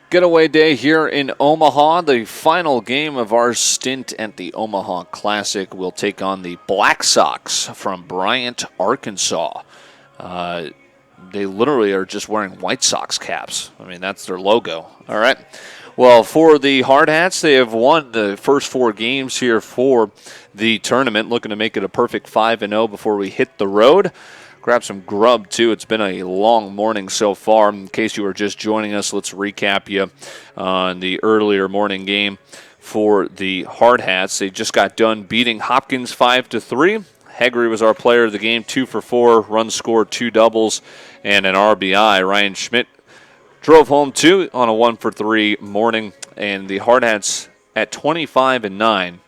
Getaway day here in Omaha. The final game of our stint at the Omaha Classic will take on the Black Sox from Bryant, Arkansas. They literally are just wearing White Sox caps. I mean, that's their logo. All right. Well, for the Hardhats, they have won the first 4 games here for the tournament, looking to make it a perfect 5-0 before we hit the road. Grab some grub, too. It's been a long morning so far. In case you were just joining us, let's recap you on the earlier morning game for the Hardhats. They just got done beating Hopkins 5-3. Hegry was our player of the game, 2 for 4, runs scored, 2 doubles, and an RBI. Ryan Schmidt drove home 2 on a 1 for 3 morning, and the Hardhats at 25-9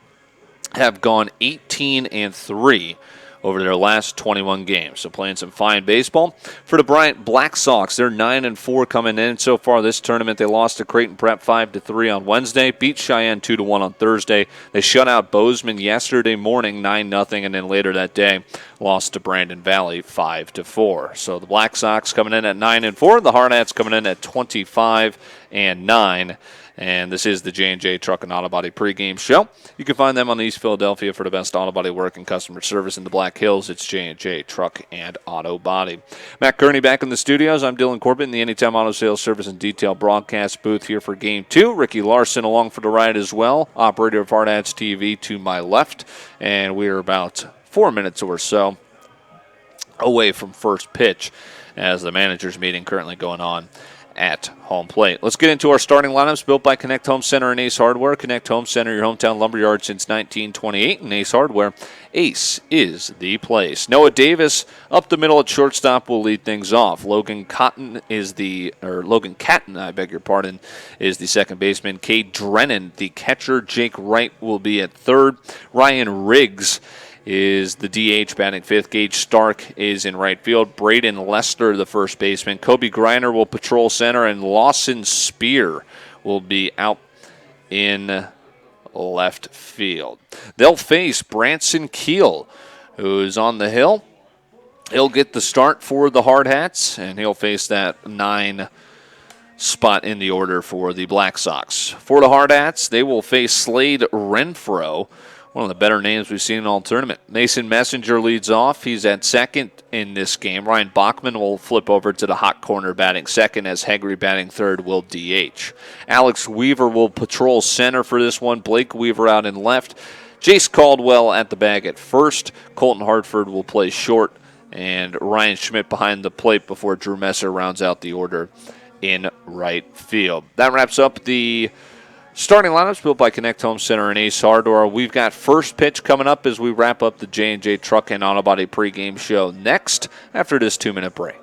have gone 18-3 over their last 21 games. So playing some fine baseball. For the Bryant Black Sox, they're 9-4 coming in so far this tournament. They lost to Creighton Prep 5-3 on Wednesday, beat Cheyenne 2-1 on Thursday. They shut out Bozeman yesterday morning 9-0, and then later that day lost to Brandon Valley 5-4. So the Black Sox coming in at 9-4, the Hardhats coming in at 25-9. And this is the J&J Truck and Auto Body pregame show. You can find them on East Philadelphia for the best auto body work and customer service in the Black Hills. It's J&J Truck and Auto Body. Matt Kearney back in the studios. I'm Dylan Corbett in the Anytime Auto Sales Service and Detail broadcast booth here for Game 2. Ricky Larson along for the ride as well, operator of HardhatsTV to my left. And we are about 4 minutes or so away from first pitch as the managers meeting currently going on at home plate. Let's get into our starting lineups built by Connect Home Center and Ace Hardware. Connect Home Center, your hometown lumberyard since 1928, and Ace Hardware. Ace is the place. Noah Davis up the middle at shortstop will lead things off. Logan Catton, is the second baseman. Cade Drennan, the catcher. Jake Wright will be at third. Ryan Riggs is the DH batting fifth. Gage Stark is in right field. Braden Lester, the first baseman. Kobe Griner will patrol center, and Lawson Spear will be out in left field. They'll face Branson Keel, who's on the hill. He'll get the start for the Hardhats, and he'll face that 9 spot in the order for the Black Sox. For the Hardhats, they will face Slade Renfro, one of the better names we've seen in all tournament. Mason Messenger leads off. He's at second in this game. Ryan Bachman will flip over to the hot corner batting second, as Hegry batting third will DH. Alex Weaver will patrol center for this one. Blake Weaver out in left. Jace Caldwell at the bag at first. Colton Hartford will play short, and Ryan Schmidt behind the plate before Drew Messer rounds out the order in right field. That wraps up the starting lineups built by Connect Home Center and Ace Hardware. We've got first pitch coming up as we wrap up the J&J Truck and Auto Body pregame show next after this 2-minute break.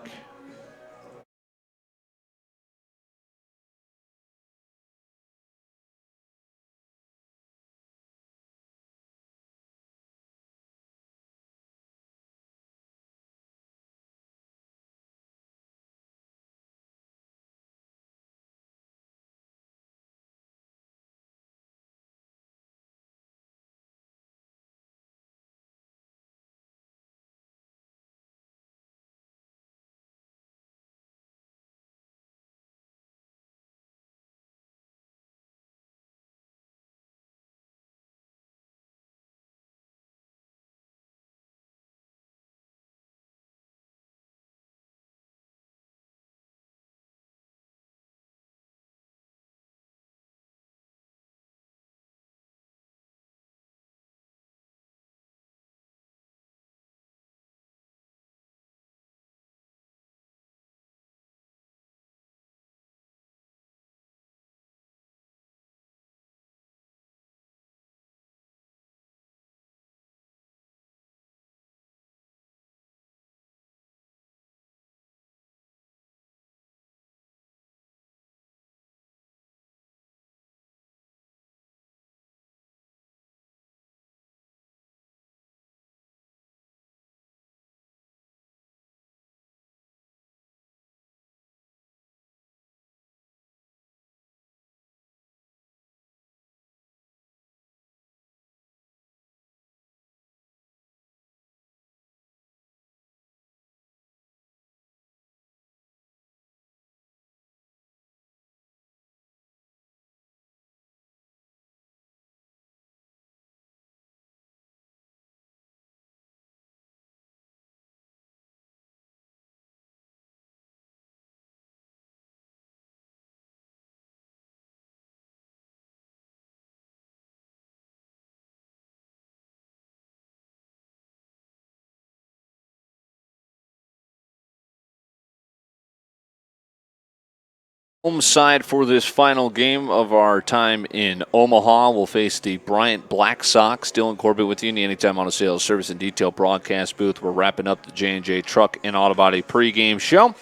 Home side for this final game of our time in Omaha will face the Bryant Black Sox. Dylan Corbett with you in the Anytime Auto Sales Service and Detail broadcast booth. We're wrapping up the J&J Truck and Auto Body pregame show.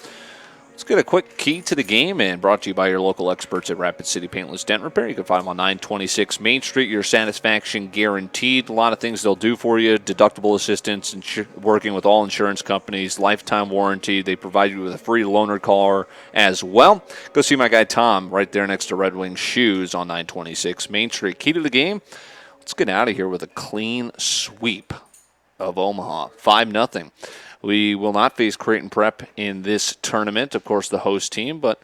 Let's get a quick key to the game, and brought to you by your local experts at Rapid City Paintless Dent Repair. You can find them on 926 Main Street. Your satisfaction guaranteed. A lot of things they'll do for you. Deductible assistance, working with all insurance companies, lifetime warranty. They provide you with a free loaner car as well. Go see my guy Tom right there next to Red Wing Shoes on 926 Main Street. Key to the game, let's get out of here with a clean sweep of Omaha. 5-0. We will not face Creighton Prep in this tournament, of course, the host team, but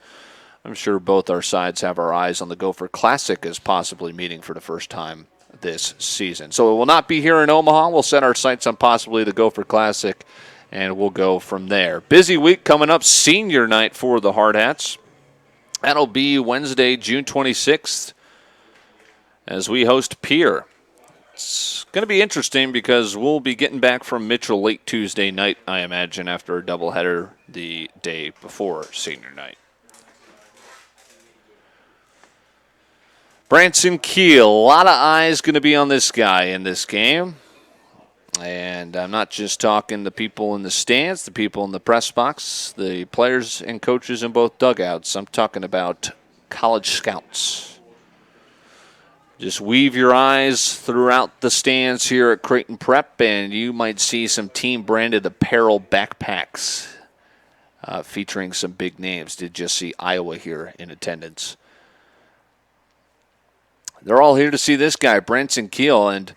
I'm sure both our sides have our eyes on the Gopher Classic as possibly meeting for the first time this season. So it will not be here in Omaha. We'll set our sights on possibly the Gopher Classic, and we'll go from there. Busy week coming up, senior night for the Hardhats. That'll be Wednesday, June 26th, as we host Pierre. It's going to be interesting because we'll be getting back from Mitchell late Tuesday night, I imagine, after a doubleheader the day before senior night. Branson Keel, a lot of eyes going to be on this guy in this game. And I'm not just talking the people in the stands, the people in the press box, the players and coaches in both dugouts. I'm talking about college scouts. Just weave your eyes throughout the stands here at Creighton Prep, and you might see some team-branded apparel backpacks featuring some big names. Did just see Iowa here in attendance. They're all here to see this guy, Branson Keel, and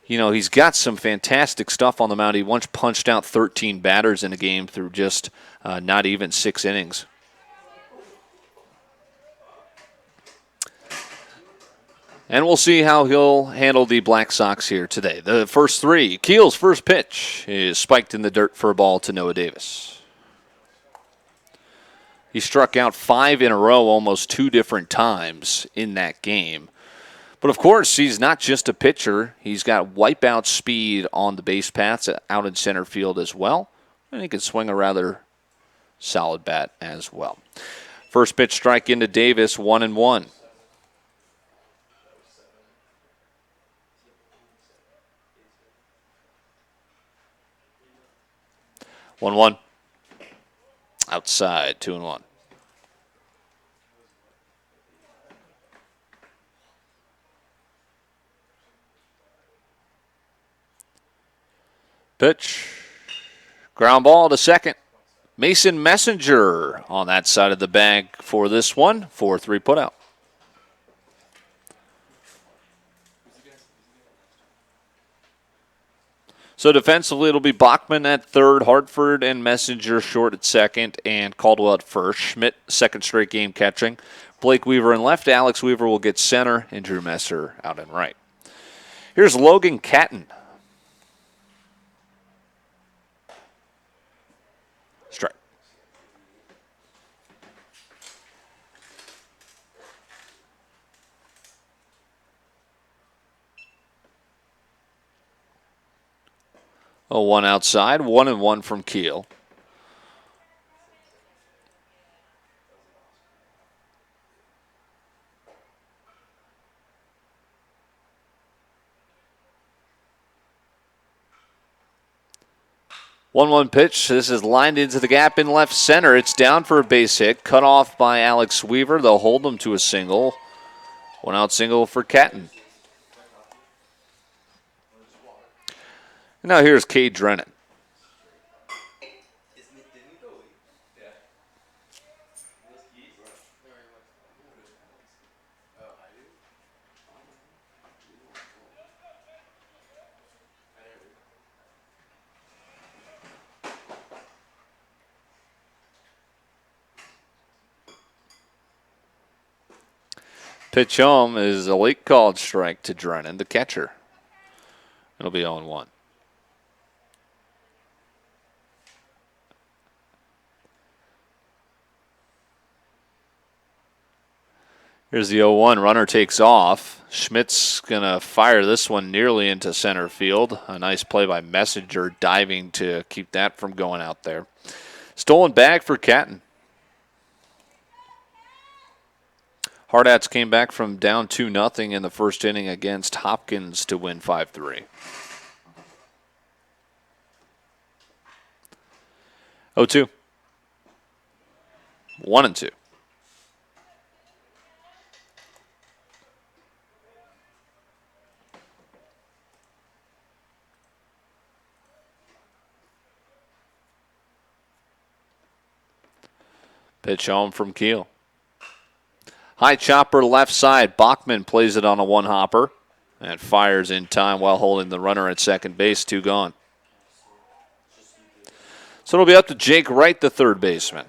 you know, he's got some fantastic stuff on the mound. He once punched out 13 batters in a game through just not even 6 innings. And we'll see how he'll handle the Black Sox here today. The first 3. Keel's first pitch is spiked in the dirt for a ball to Noah Davis. He struck out 5 in a row almost 2 different times in that game. But, of course, he's not just a pitcher. He's got wipeout speed on the base paths out in center field as well. And he can swing a rather solid bat as well. First pitch strike into Davis, 1-1. 1-1. Outside, 2-1. Pitch. Ground ball to second. Mason Messenger on that side of the bag for this one. 4-3 put out. So defensively, it'll be Bachman at third, Hartford and Messenger short at second, and Caldwell at first. Schmidt, second straight game catching. Blake Weaver in left. Alex Weaver will get center, and Drew Messer out in right. Here's Logan Catton. Strike. Oh, 1 outside, 1-1 from Keel. One pitch. This is lined into the gap in left center. It's down for a base hit. Cut off by Alex Weaver. They'll hold him to a single. 1 out single for Catton. Now here's Cade Drennan. Pitch home is a late called strike to Drennan, the catcher. It'll be 0-1. Here's the 0-1. Runner takes off. Schmidt's going to fire this one nearly into center field. A nice play by Messenger diving to keep that from going out there. Stolen bag for Catton. Hardhats came back from down 2-0 in the first inning against Hopkins to win 5-3. 0-2. 1-2. Pitch home from Keel. High chopper left side. Bachman plays it on a one-hopper and fires in time while holding the runner at second base. 2 gone. So it'll be up to Jake Wright, the third baseman.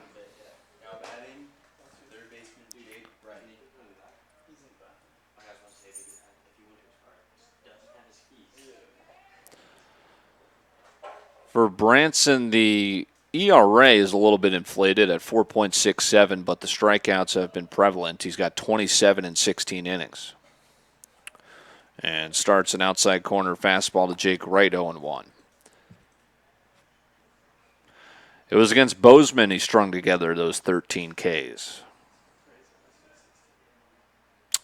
For Branson, the ERA is a little bit inflated at 4.67, but the strikeouts have been prevalent. He's got 27 in 16 innings. And starts an outside corner fastball to Jake Wright, 0-1. It was against Bozeman he strung together those 13 Ks.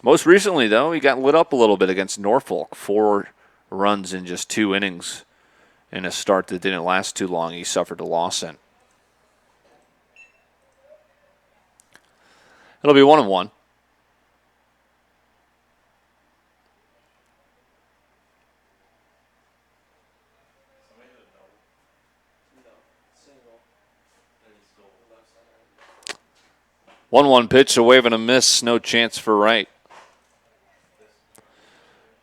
Most recently, though, he got lit up a little bit against Norfolk. 4 runs in just 2 innings. In a start that didn't last too long, he suffered a loss in. It'll be 1-1. One pitch, a wave and a miss. No chance for Wright.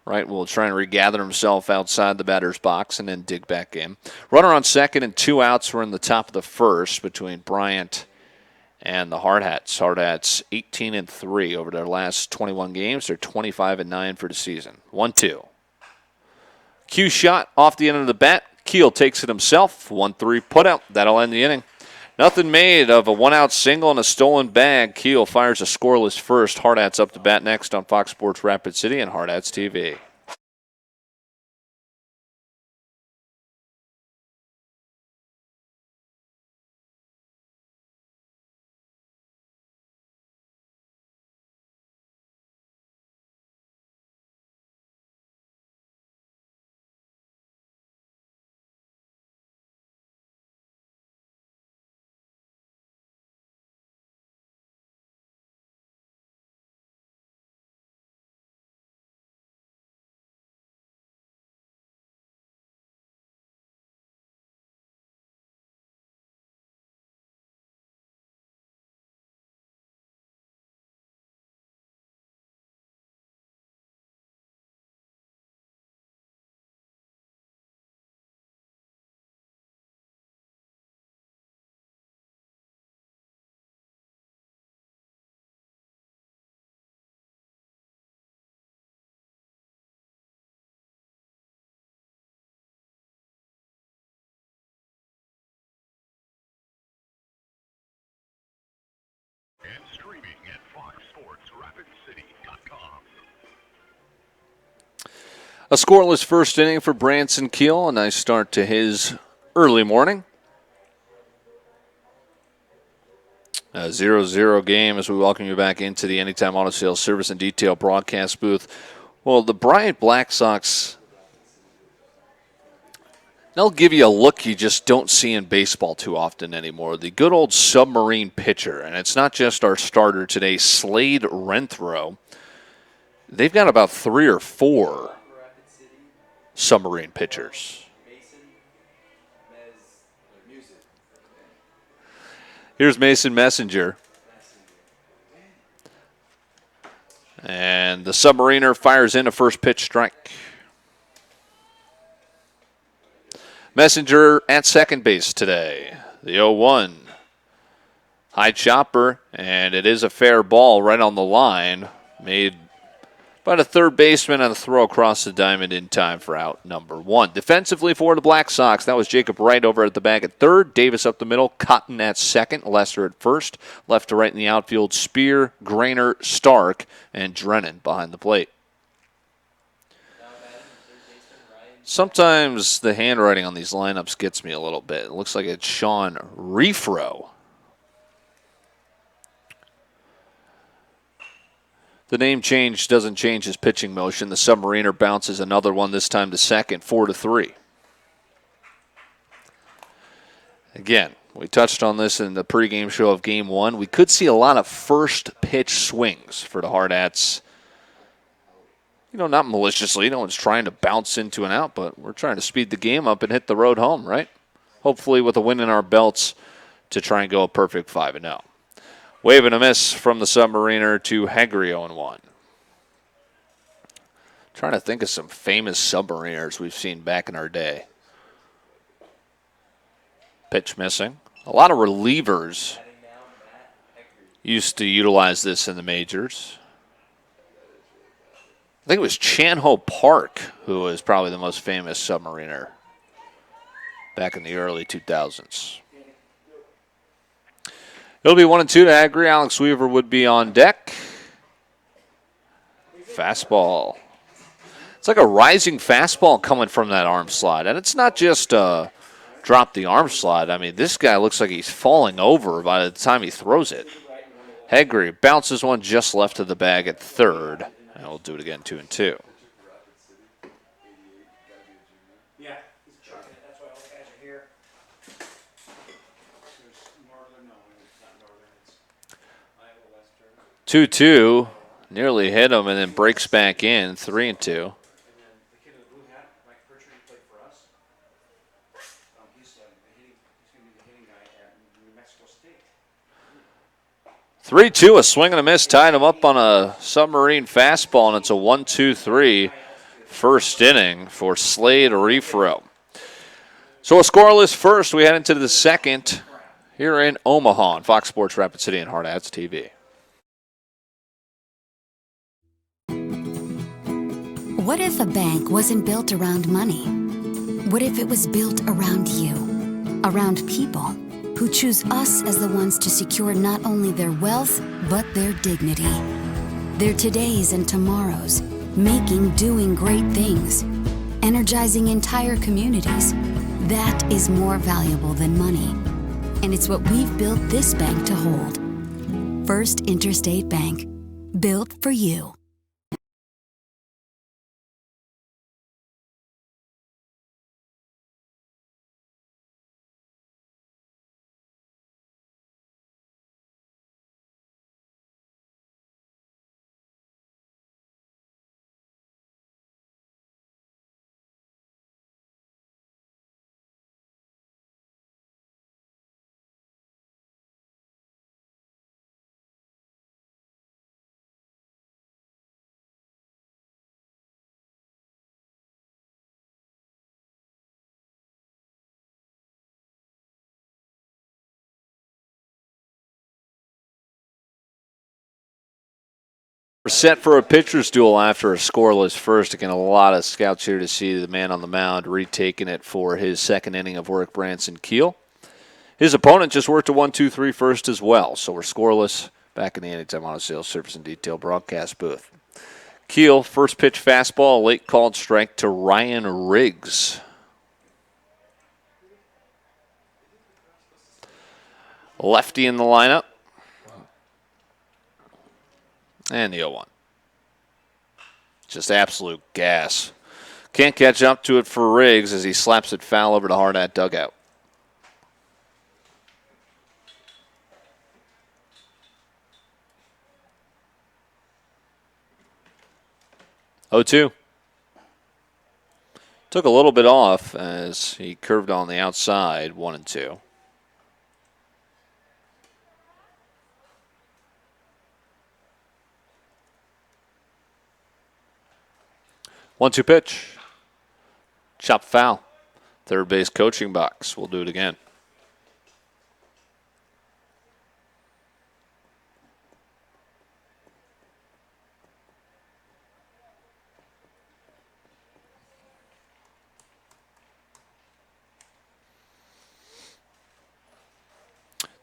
Wright will try and regather himself outside the batter's box and then dig back in. Runner on second and 2 outs. We're in the top of the first between Bryant and the Hardhats. Hardhats 18-3 over their last 21 games. They're 25-9 for the season. 1-2. Cue shot off the end of the bat. Keel takes it himself. 1-3 putout. That'll end the inning. Nothing made of a 1-out single and a stolen bag. Keel fires a scoreless first. Hardhats up to bat next on Fox Sports Rapid City and HardhatsTV. And streaming at foxsportsrapidcity.com. A scoreless first inning for Branson Keel. A nice start to his early morning. A 0-0 game as we welcome you back into the Anytime Auto Sales Service and Detail broadcast booth. Well, the Bryant Black Sox, they'll give you a look you just don't see in baseball too often anymore. The good old submarine pitcher, and it's not just our starter today, Slade Renthrow. They've got about 3 or 4 submarine pitchers. Here's Mason Messenger. And the submariner fires in a first pitch strike. Messenger at second base today. The 0-1. High chopper, and it is a fair ball right on the line. Made by the third baseman on the throw across the diamond in time for out number 1. Defensively for the Black Sox, that was Jacob Wright over at the bag at third. Davis up the middle. Cotton at second. Lester at first. Left to right in the outfield, Spear, Grainer, Stark, and Drennan behind the plate. Sometimes the handwriting on these lineups gets me a little bit. It looks like it's Sean Refro. The name change doesn't change his pitching motion. The Submariner bounces another one, this time to second, 4-3. Again, we touched on this in the pregame show of Game 1. We could see a lot of first pitch swings for the Hardhats. Not maliciously. No one's trying to bounce into an out, but we're trying to speed the game up and hit the road home, right? Hopefully with a win in our belts to try and go a perfect 5-0. Wave and a miss from the Submariner to Hegre 0-1. Trying to think of some famous Submariners we've seen back in our day. Pitch missing. A lot of relievers used to utilize this in the majors. I think it was Chan-Ho Park who was probably the most famous Submariner back in the early 2000s. It'll be 1-2 to Hegre. Alex Weaver would be on deck. Fastball. It's like a rising fastball coming from that arm slide. And it's not just drop the arm slide. I mean, this guy looks like he's falling over by the time he throws it. Hegre bounces one just left of the bag at third. And we'll do it again, 2-2. Yeah, he's chucking it. That's why all the guys are here. There's northern, no, it's not northern. It's Iowa Western. 2-2. Nearly hit him and then breaks back in, 3-2. And then the kid in the blue hat, Mike Pritchard, he played for us. He's going to be the hitting guy at New Mexico State. 3-2, a swing and a miss, tied him up on a Submarine fastball, and it's a 1-2-3 first inning for Slade Refro. So a scoreless first. We head into the second here in Omaha on Fox Sports Rapid City and Hardhats TV. What if a bank wasn't built around money? What if it was built around you, around people who choose us as the ones to secure not only their wealth, but their dignity, their todays and tomorrows, doing great things, energizing entire communities? That is more valuable than money. And it's what we've built this bank to hold. First Interstate Bank, built for you. We're set for a pitcher's duel after a scoreless first. Again, a lot of scouts here to see the man on the mound retaking it for his second inning of work, Branson Keel. His opponent just worked a 1-2-3 first as well, so we're scoreless back in the Anytime Auto Sales Service and Detail broadcast booth. Keel, first pitch fastball, late called strike to Ryan Riggs. Lefty in the lineup. And the 0-1. Just absolute gas. Can't catch up to it for Riggs as he slaps it foul over to Hardhat dugout. Oh-2. Took a little bit off as he curved on the outside, 1-2. One-two pitch. Chop foul. Third base coaching box. We'll do it again.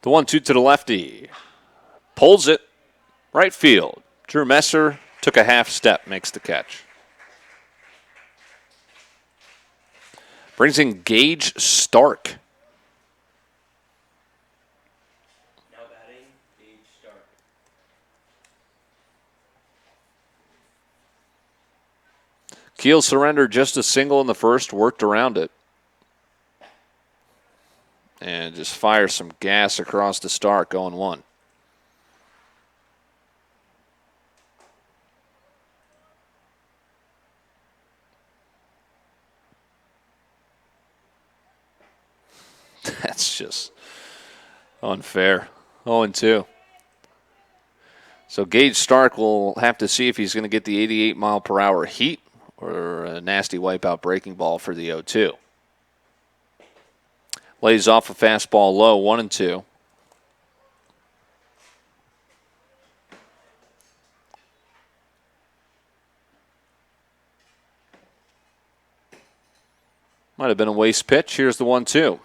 The 1-2 to the lefty. Pulls it. Right field. Drew Messer took a half step, makes the catch. Brings in Gage Stark. Now batting, Gage Stark. Keel surrendered just a single in the first, worked around it. And just fires some gas across the start, going 1. That's just unfair. 0-2. So Gage Stark will have to see if he's going to get the 88-mile-per-hour heat or a nasty wipeout breaking ball for the 0-2. Lays off a fastball low, 1-2. Might have been a waste pitch. Here's the 1-2.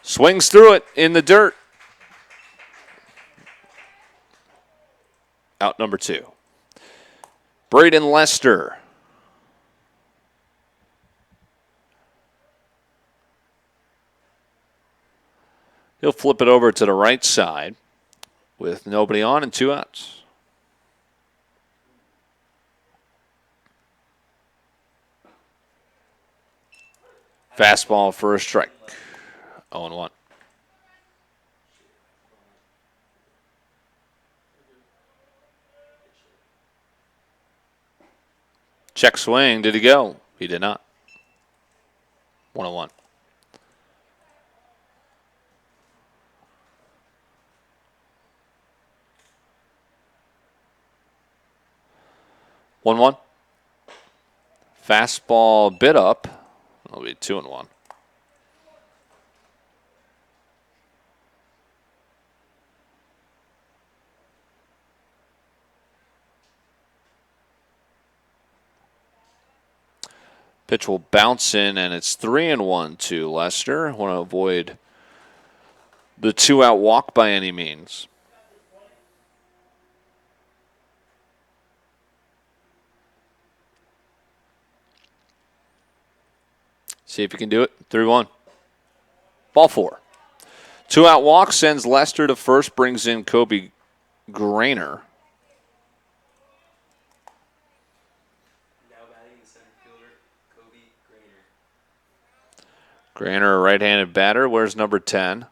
Swings through it in the dirt. Out number 2. Braden Lester. He'll flip it over to the right side with nobody on and 2 outs. Fastball for a strike. 0-1. Check swing. Did he go? He did not. 1-1. One. Fastball bit up. It'll be 2-1. Pitch will bounce in, and it's 3-1 to Lester. Want to avoid the 2-out walk by any means. See if you can do it. 3-1. Ball 4. 2-out walk sends Lester to first, brings in Kobe Grainer. Now batting the center fielder, Kobe Grainer. Grainer, a right-handed batter. Where's number 10?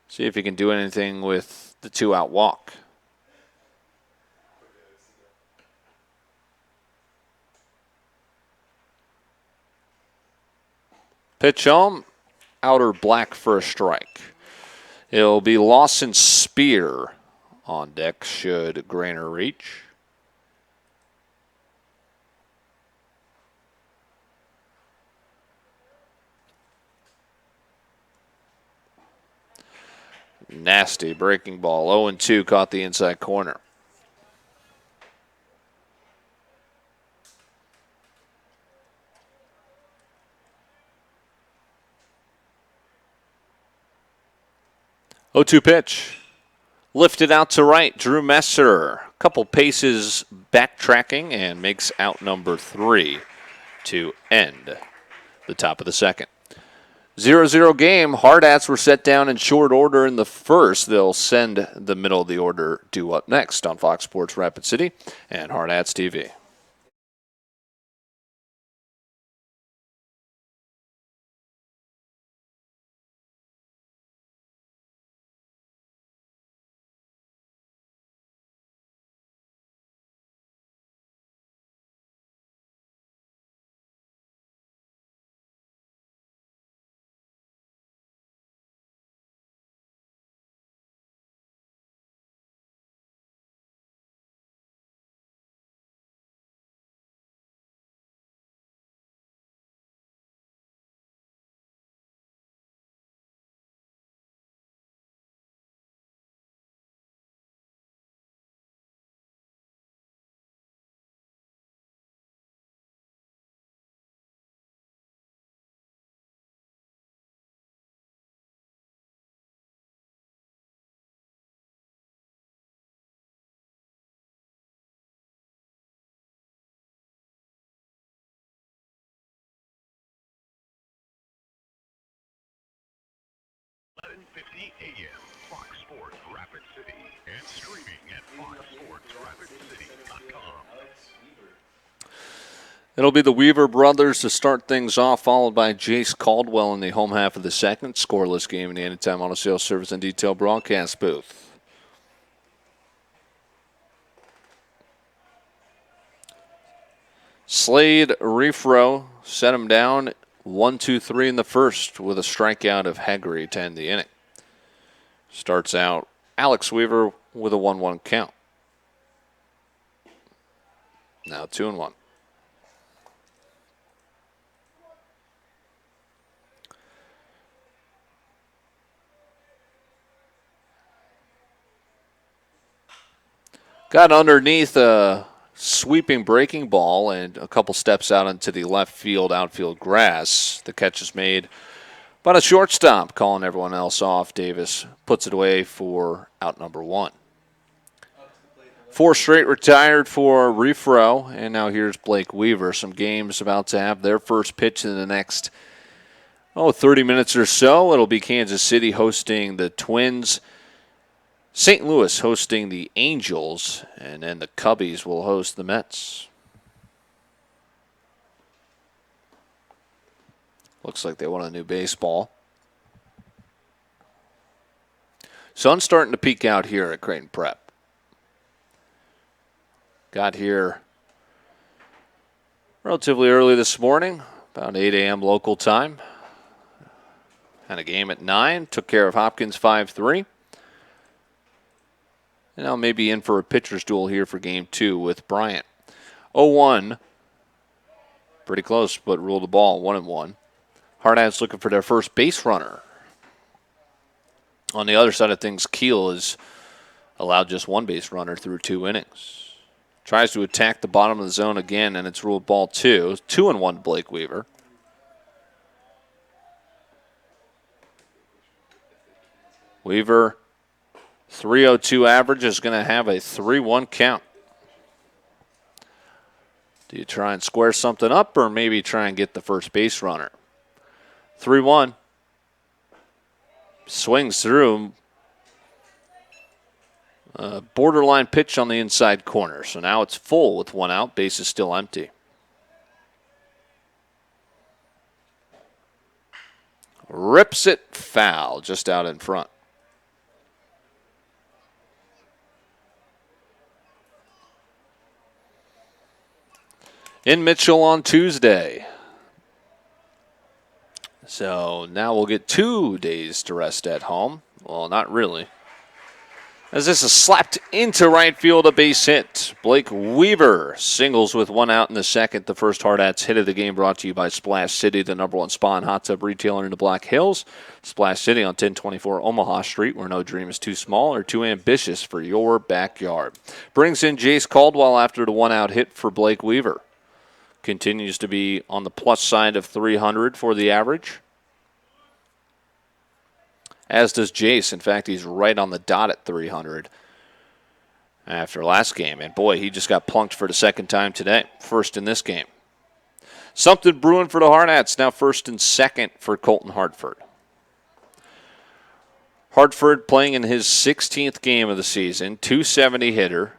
See if he can do anything with the 2-out walk. Pitch home, outer black for a strike. It'll be Lawson Spear on deck should Grainer reach. Nasty breaking ball. 0-2 caught the inside corner. Oh-2 pitch. Lifted out to right. Drew Messer. Couple paces backtracking and makes out number 3 to end the top of the second. 0-0 game. Hardhats were set down in short order in the first. They'll send the middle of the order due up next on Fox Sports Rapid City and Hardhats TV. AM, Fox Sports Rapid City, and streaming at foxsportsrapidcity.com. It'll be the Weaver brothers to start things off, followed by Jace Caldwell in the home half of the second. Scoreless game in the Anytime Auto Sales Service and Detail broadcast booth. Slade Refro set him down 1-2-3 in the first with a strikeout of Haggerty to end the inning. Starts out Alex Weaver with a 1-1 count. Now 2-1. Got underneath a sweeping breaking ball and a couple steps out into the left field, outfield grass. The catch is made by a shortstop, calling everyone else off. Davis puts it away for out number 1. 4 straight retired for Refro, and now here's Blake Weaver. Some games about to have their first pitch in the next 30 minutes or so. It'll be Kansas City hosting the Twins, St. Louis hosting the Angels, and then the Cubbies will host the Mets. Looks like they want a new baseball. Sun's starting to peek out here at Creighton Prep. Got here relatively early this morning, about 8 a.m. local time. Had a game at 9, took care of Hopkins 5-3. And now maybe in for a pitcher's duel here for game 2 with Bryant. 0-1. Pretty close, but ruled the ball 1-1. Hardhats looking for their first base runner. On the other side of things, Kiel has allowed just 1 base runner through 2 innings. Tries to attack the bottom of the zone again, and it's ruled ball 2. 2-1 Blake Weaver. Weaver, 302 average, is going to have a 3-1 count. Do you try and square something up or maybe try and get the first base runner? 3-1. Swings through. Borderline pitch on the inside corner. So now it's full with 1 out. Base is still empty. Rips it foul just out in front. In Mitchell on Tuesday. So now we'll get 2 days to rest at home. Well, not really. As this is slapped into right field, a base hit. Blake Weaver singles with 1 out in the second. The first Hardhats hit of the game brought to you by Splash City, the #1 spa and hot tub retailer in the Black Hills. Splash City on 1024 Omaha Street, where no dream is too small or too ambitious for your backyard. Brings in Jace Caldwell after the 1 out hit for Blake Weaver. Continues to be on the plus side of 300 for the average. As does Jace. In fact, he's right on the dot at 300 after last game. And boy, he just got plunked for the second time today. First in this game. Something brewing for the Hardhats. Now first and second for Colton Hartford. Hartford playing in his 16th game of the season. 270 hitter.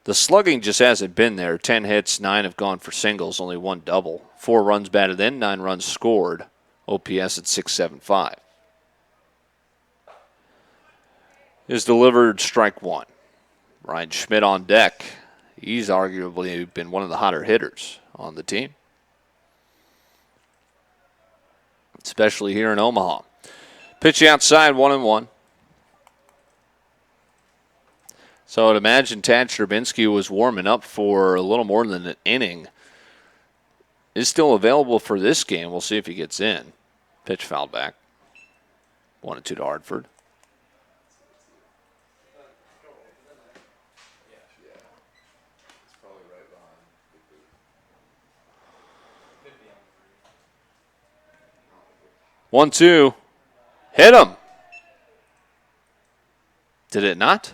The slugging just hasn't been there. 10 hits, 9 have gone for singles, only 1 double. 4 runs batted in, 9 runs scored. OPS at .675. Is delivered strike 1. Ryan Schmidt on deck. He's arguably been one of the hotter hitters on the team, especially here in Omaha. Pitch outside, 1-1. So I'd imagine Tad Strabinsky was warming up for a little more than an inning. Is still available for this game. We'll see if he gets in. Pitch fouled back. 1-2 to Hartford. One, two. Hit him. Did it not?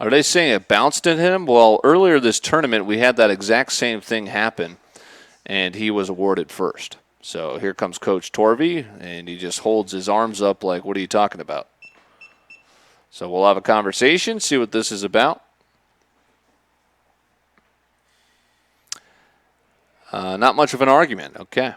Are they saying it bounced and hit him? Well, earlier this tournament, we had that exact same thing happen, and he was awarded first. So here comes Coach Torvey, and he just holds his arms up like, what are you talking about? So we'll have a conversation, see what this is about. Not much of an argument. Okay.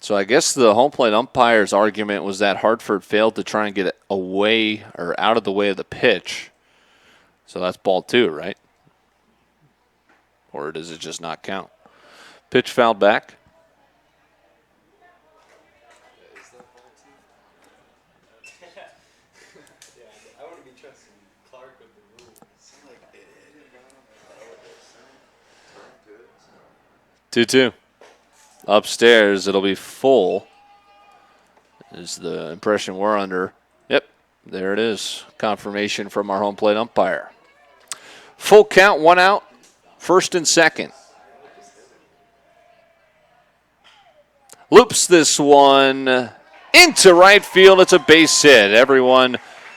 So I guess the home plate umpire's argument was that Hartford failed to try and get away or out of the way of the pitch. So that's ball 2, right? Or does it just not count? Pitch fouled back. Is that ball two? Yeah, I wouldn't be trusting Clark with the rules. Like, it hit him down on the 2-2. Upstairs, it'll be full. Is the impression we're under. Yep, there it is. Confirmation from our home plate umpire. Full count, 1 out, first and second. Loops this one into right field. It's a base hit. Everyone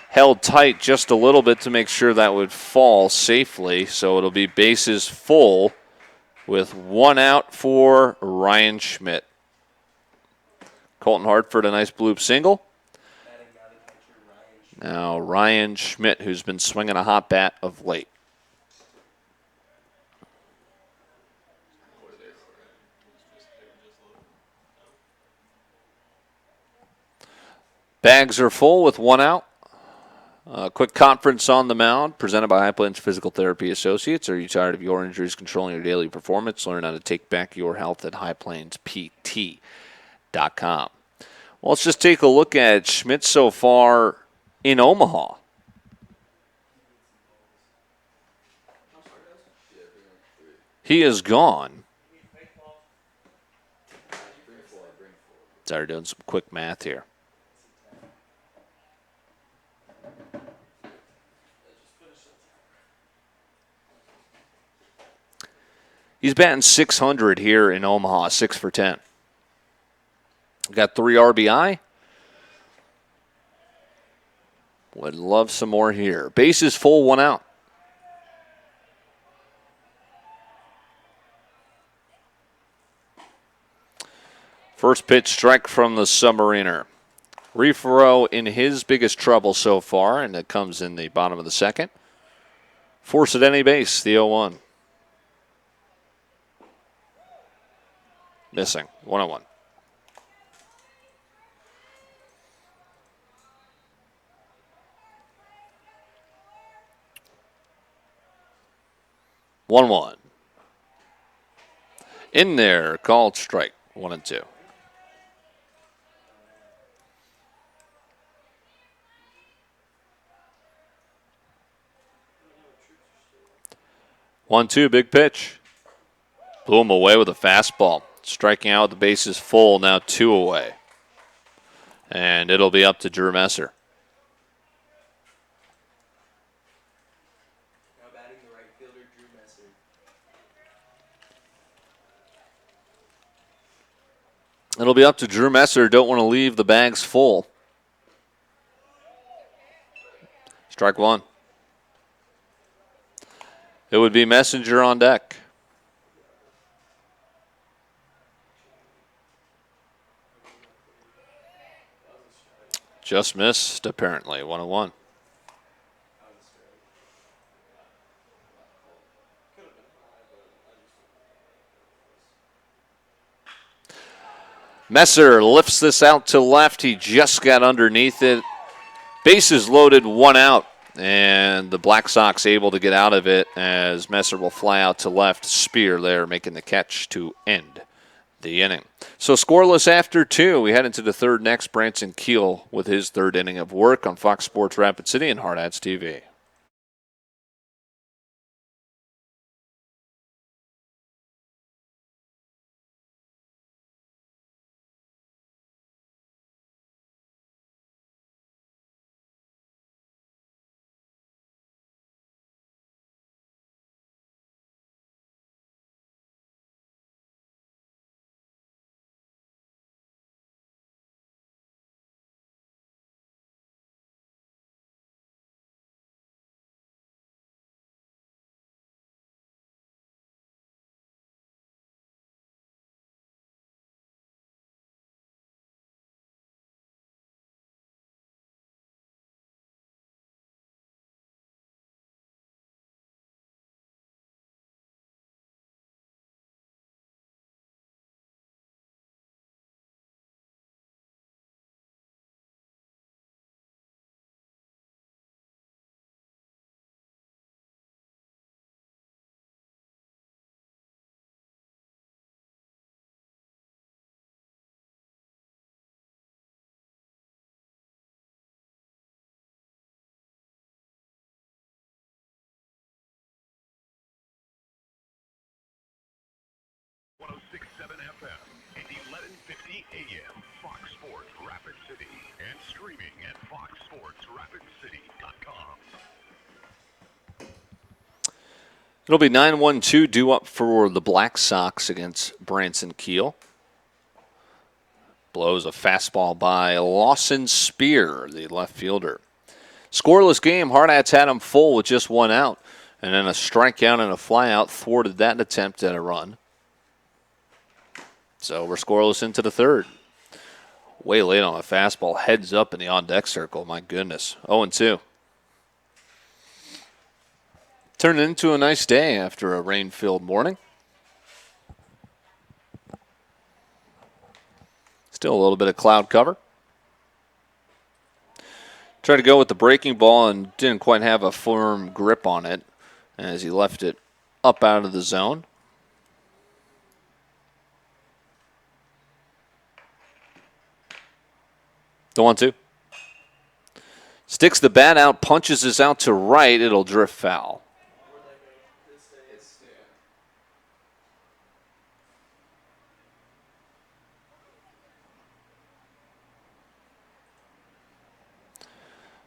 held tight just a little bit to make sure that would fall safely. So it'll be bases full with 1 out for Ryan Schmidt. Colton Hartford, a nice bloop single. Now Ryan Schmidt, who's been swinging a hot bat of late. Bags are full with 1 out. Quick conference on the mound presented by High Plains Physical Therapy Associates. Are you tired of your injuries controlling your daily performance? Learn how to take back your health at highplainspt.com. Well, let's just take a look at Schmidt so far in Omaha. He is gone. Sorry, doing some quick math here. He's batting .600 here in Omaha, 6 for 10. Got 3 RBI. Would love some more here. Bases full, 1 out. First pitch strike from the Submariner. Refero in his biggest trouble so far, and it comes in the bottom of the second. Force at any base, the 0-1. Missing, 1-1. One. In there, called strike, 1-2. One, two, big pitch. Blew him away with a fastball. Striking out with the bases full, now 2 away. And it'll be up to Drew Messer. Now batting the right fielder, Drew Messer. It'll be up to Drew Messer. Don't want to leave the bags full. Strike 1. It would be Messenger on deck. Just missed, apparently. 1-1. Messer lifts this out to left. He just got underneath it. Bases loaded, 1 out. And the Black Sox able to get out of it as Messer will fly out to left. Spear there making the catch to end the inning. So scoreless after 2. We head into the third next. Branson Keel with his third inning of work on Fox Sports Rapid City and Hardhats TV. AM Fox Sports Rapid City and streaming at foxsportsrapidcity.com. It'll be 9-1-2 due up for the Black Sox against Branson Keel. Blows a fastball by Lawson Spear, the left fielder. Scoreless game. Hardhats had him full with just one out. And then a strikeout and a flyout thwarted that attempt at a run. So we're scoreless into the third. Way late on a fastball. Heads up in the on-deck circle. My goodness. 0-2. Turned into a nice day after a rain-filled morning. Still a little bit of cloud cover. Tried to go with the breaking ball and didn't quite have a firm grip on it as he left it up out of the zone. The 1-2. Sticks the bat out, punches this out to right. It'll drift foul.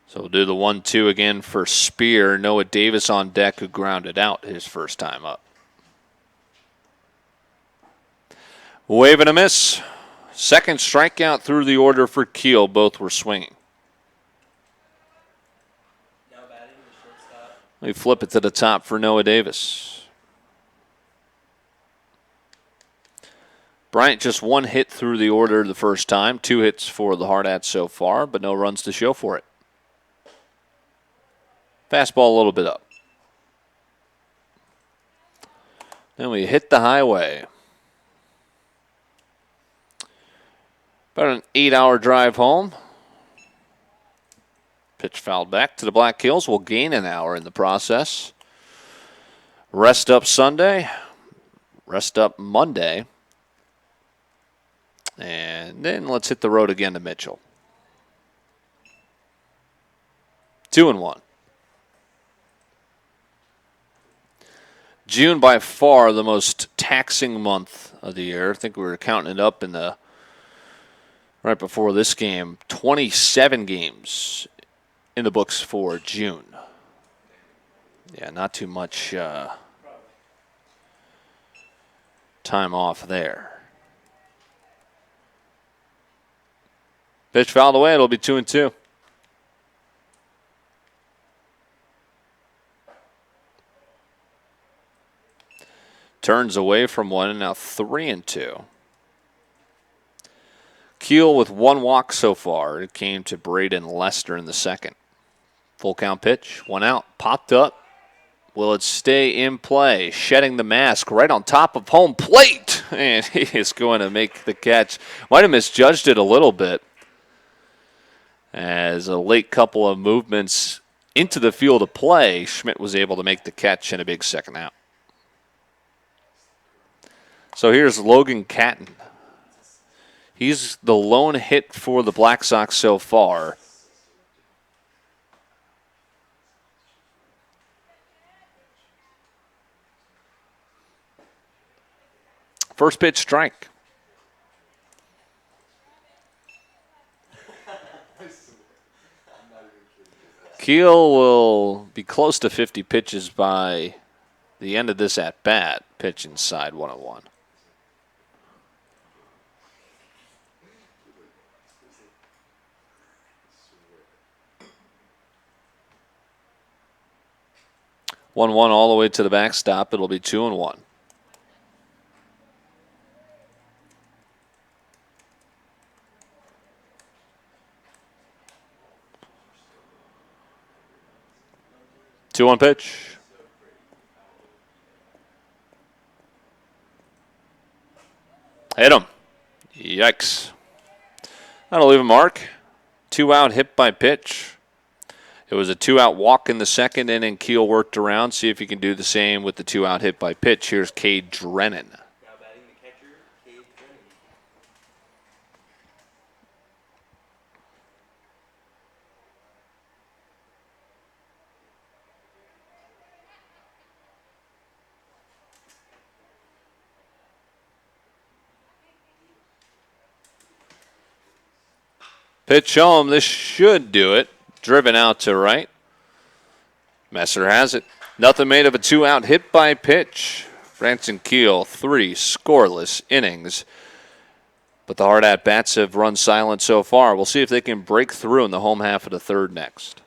So we'll do the 1-2 again for Spear. Noah Davis on deck, who grounded out his first time up. Wave and a miss. Second strikeout through the order for Keel. Both were swinging. Now batting the shortstop. We flip it to the top for Noah Davis. Bryant just one hit through the order the first time. 2 hits for the Hardhats so far, but no runs to show for it. Fastball a little bit up. Then we hit the highway. About an 8-hour drive home. Pitch fouled back to the Black Hills. We'll gain an hour in the process. Rest up Sunday. Rest up Monday. And then let's hit the road again to Mitchell. 2-1. June by far the most taxing month of the year. I think we were counting it up in the right before this game. 27 games in the books for June. Yeah, not too much time off there. Pitch fouled away. It'll be 2-2. Turns away from one, and now 3-2. Keel with one walk so far. It came to Braden Lester in the second. Full count pitch, 1 out, popped up. Will it stay in play? Shedding the mask right on top of home plate. And he is going to make the catch. Might have misjudged it a little bit, as a late couple of movements into the field of play, Schmidt was able to make the catch in a big second out. So here's Logan Catton. He's the lone hit for the Black Sox so far. First pitch strike. Keel will be close to 50 pitches by the end of this at-bat. Pitch inside 1-1. All the way to the backstop. It'll be 2-1. Two on pitch. Hit him. Yikes. That'll leave a mark. 2 out, hit by pitch. It was a 2-out walk in the second inning. Keel worked around. See if he can do the same with the 2-out hit by pitch. Here's Cade Drennan. Now batting the catcher, Cade Drennan. Pitch home. This should do it. Driven out to right. Messer has it. Nothing made of a 2-out hit by pitch. Branson Keel, 3 scoreless innings. But the Hardhat bats have run silent so far. We'll see if they can break through in the home half of the third next.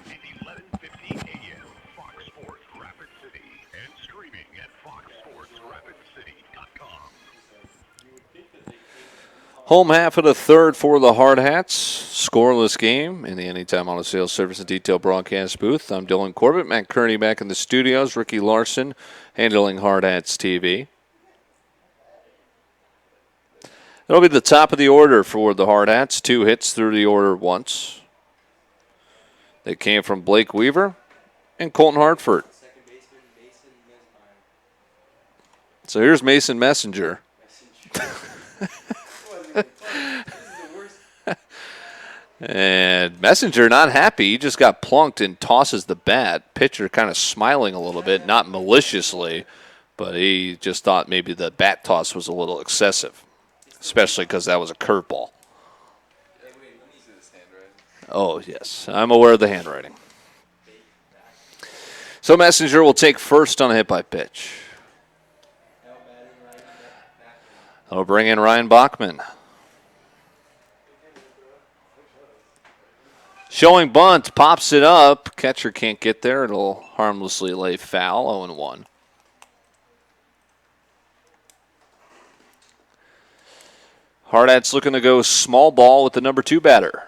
At 11:50 a.m. Fox Sports Rapid City and streaming at foxsportsrapidcity.com. Home half of the third for the Hardhats. Scoreless game in the Anytime Auto Sales Service and Detail broadcast booth. I'm Dylan Corbett. Matt Kearney back in the studios. Ricky Larson handling Hardhats TV. It'll be the top of the order for the Hardhats. 2 hits through the order once. They came from Blake Weaver and Colton Hartford. Second baseman, Mason Mesmeyer. So here's Mason Messenger. This is the worst. And Messenger not happy. He just got plunked and tosses the bat. Pitcher kind of smiling a little bit, not maliciously, but he just thought maybe the bat toss was a little excessive, especially because that was a curveball. Hey, wait, let me see this handwriting. Oh, yes. I'm aware of the handwriting. So Messenger will take first on a hit by pitch. Now batting right, back. That'll bring in Ryan Bachman. Showing bunt, pops it up. Catcher can't get there. It'll harmlessly lay foul, 0-1. Hardhats looking to go small ball with the number 2 batter.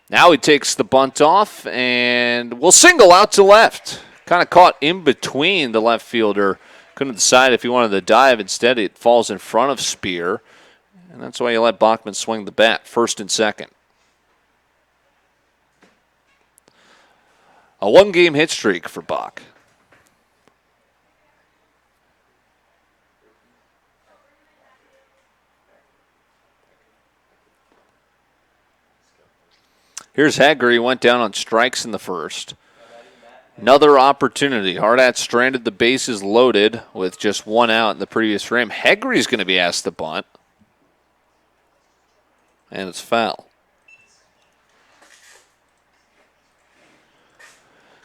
Now he takes the bunt off and will single out to left. Kind of caught in between the left fielder. Couldn't decide if he wanted to dive. Instead, it falls in front of Spear. And that's why you let Bachman swing the bat, first and second. A 1-game hit streak for Bach. Here's Hagger. He went down on strikes in the first. Another opportunity. Hardhats stranded the bases loaded with just 1 out in the previous frame. Hegre's going to be asked to bunt. And it's foul.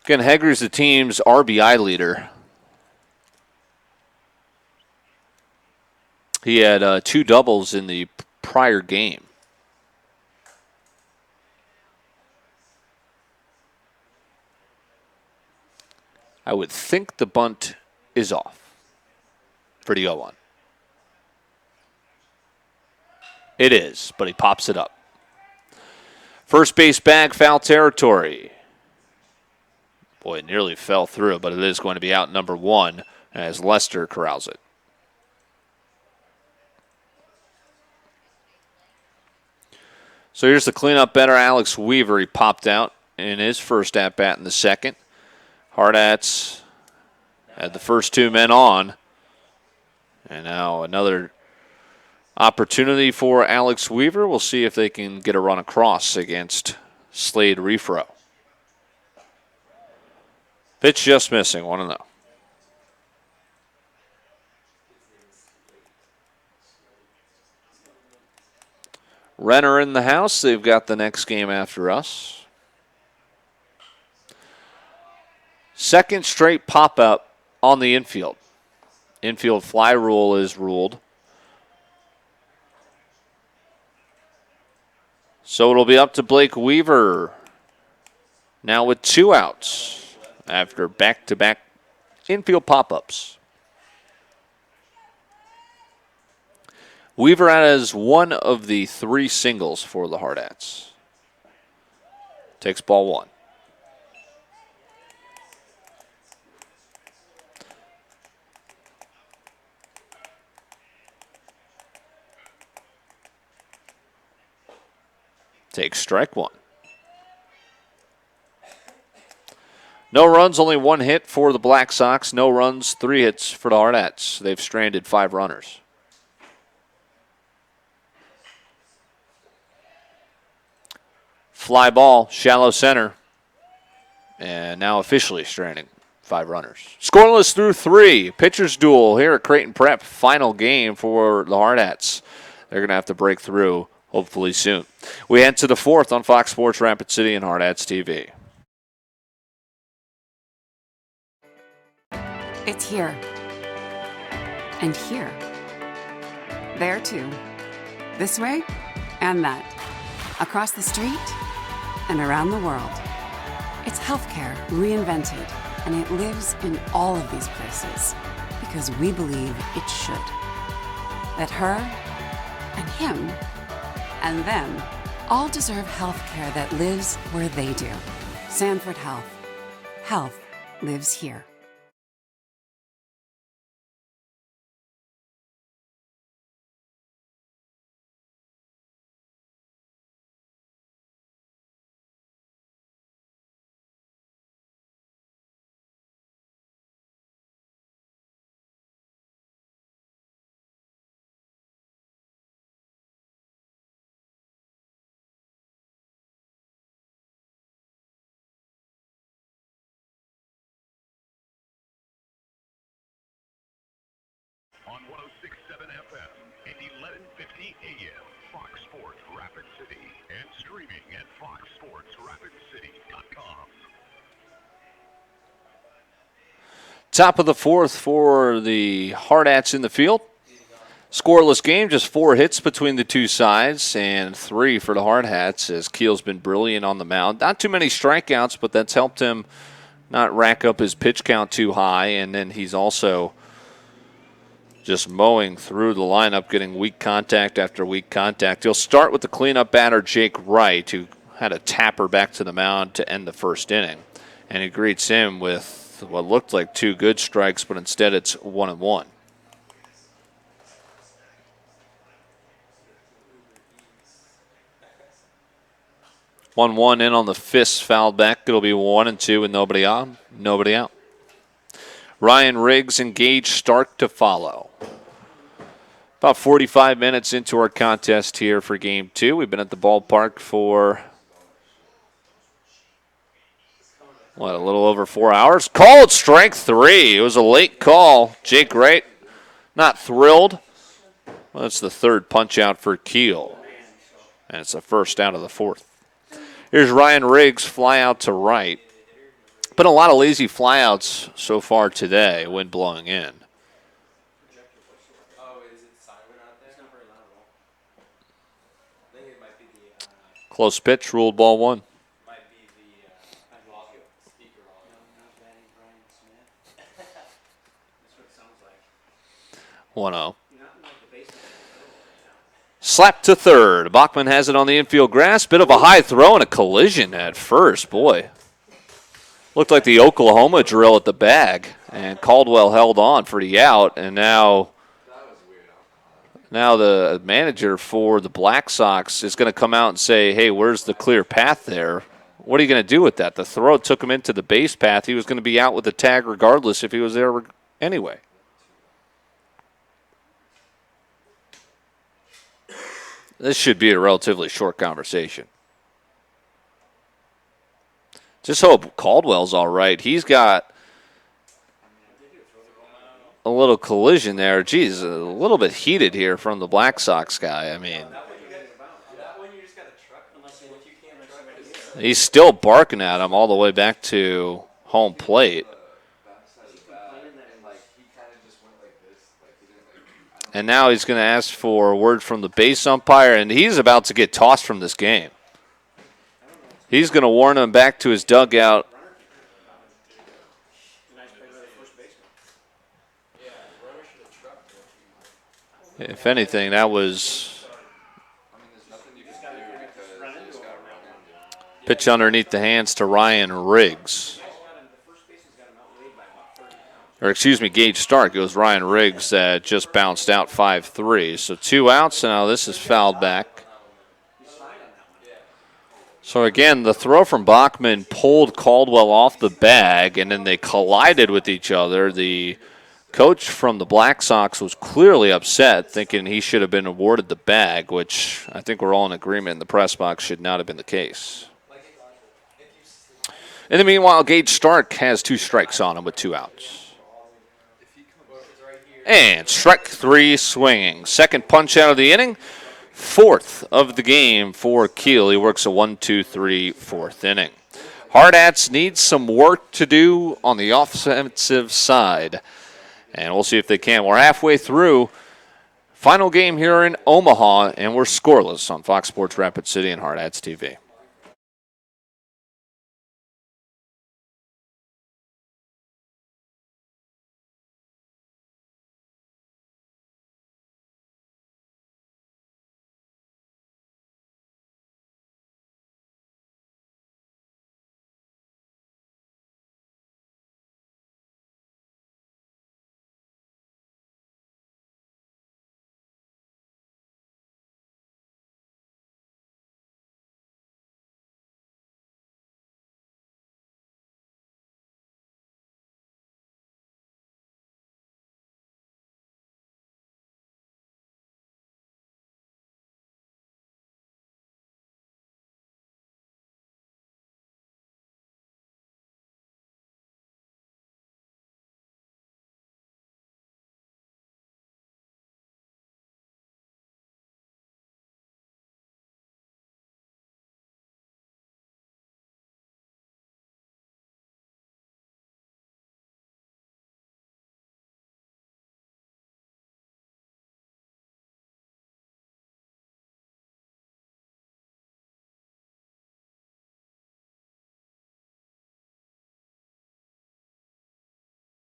Again, Hegre's the team's RBI leader. He had 2 doubles in the prior game. I would think the bunt is off for the 0-1. It is, but he pops it up. First base bag, foul territory. Boy, it nearly fell through, but it is going to be out number 1 as Lester corrals it. So here's the cleanup batter, Alex Weaver. He popped out in his first at-bat in the second. Hardhats had the first 2 men on. And now another opportunity for Alex Weaver. We'll see if they can get a run across against Slade Refro. Pitch just missing, 1-0. Renner in the house. They've got the next game after us. Second straight pop-up on the infield. Infield fly rule is ruled. So it'll be up to Blake Weaver. Now with 2 outs after back-to-back infield pop-ups. Weaver has one of the 3 singles for the Hardhats. Takes ball 1. Takes strike 1. No runs, only 1 hit for the Black Sox. No runs, 3 hits for the Hardhats. They've stranded 5 runners. Fly ball, shallow center. And now officially stranding 5 runners. Scoreless through 3. Pitchers duel here at Creighton Prep. Final game for the Hardhats. They're going to have to break through hopefully soon. We head to the 4th on Fox Sports Rapid City and Hardhats TV. It's here. And here. There too. This way and that. Across the street and around the world. It's healthcare reinvented, and it lives in all of these places because we believe it should. That her and him and them all deserve healthcare that lives where they do. Sanford Health. Health lives here. On 106.7 FM and 1150 AM, Fox Sports Rapid City, and streaming at foxsportsrapidcity.com. Top of the 4th for the Hardhats in the field. Scoreless game, just 4 hits between the two sides and 3 for the Hardhats as Keel's been brilliant on the mound. Not too many strikeouts, but that's helped him not rack up his pitch count too high, and then he's also just mowing through the lineup, getting weak contact after weak contact. He'll start with the cleanup batter, Jake Wright, who had a tapper back to the mound to end the first inning. And he greets him with what looked like 2 good strikes, but instead it's 1-1. One in on the fist, fouled back. It'll be 1-2 with nobody on, nobody out. Ryan Riggs engaged, Stark to follow. About 45 minutes into our contest here for Game 2. We've been at the ballpark for, a little over 4 hours. Called strike 3. It was a late call. Jake Wright not thrilled. Well, that's the 3rd punch out for Keel. And it's the first out of the 4th. Here's Ryan Riggs, fly out to right. Been a lot of lazy flyouts so far today, wind blowing in. Oh, is it silent out there? It's not very loud at all. I think it might be the Close pitch, ruled ball 1. might be the audio speaker audio. Not batting Brian Smith. That's what it sounds like. 1-0. You're not in like the basement. Slap to 3rd. Bachman has it on the infield grass. Bit of a high throw and a collision at first. Boy. Looked like the Oklahoma drill at the bag. And Caldwell held on for the out. And now the manager for the Black Sox is going to come out and say, hey, where's the clear path there? What are you going to do with that? The throw took him into the base path. He was going to be out with the tag regardless if he was there anyway. This should be a relatively short conversation. Just hope Caldwell's all right. He's got a little collision there. Geez, a little bit heated here from the Black Sox guy. I mean, He's still barking at him all the way back to home plate. And now he's going to ask for word from the base umpire, and he's about to get tossed from this game. He's going to warn him back to his dugout. If anything, that was pitch underneath the hands to Ryan Riggs. Or excuse me, Gage Stark. It was Ryan Riggs that just bounced out 5-3. So 2 outs, and now this is fouled back. So again, the throw from Bachman pulled Caldwell off the bag, and then they collided with each other. The coach from the Black Sox was clearly upset, thinking he should have been awarded the bag, which I think we're all in agreement in the press box should not have been the case. In the meanwhile, Gage Stark has 2 strikes on him with 2 outs. And strike 3 swinging. Second punch out of the inning. 4th of the game for Keel. He works a 1-2-3 4th inning. Hardhats needs some work to do on the offensive side. And we'll see if they can. We're halfway through. Final game here in Omaha, and we're scoreless on Fox Sports Rapid City and Hardhats TV.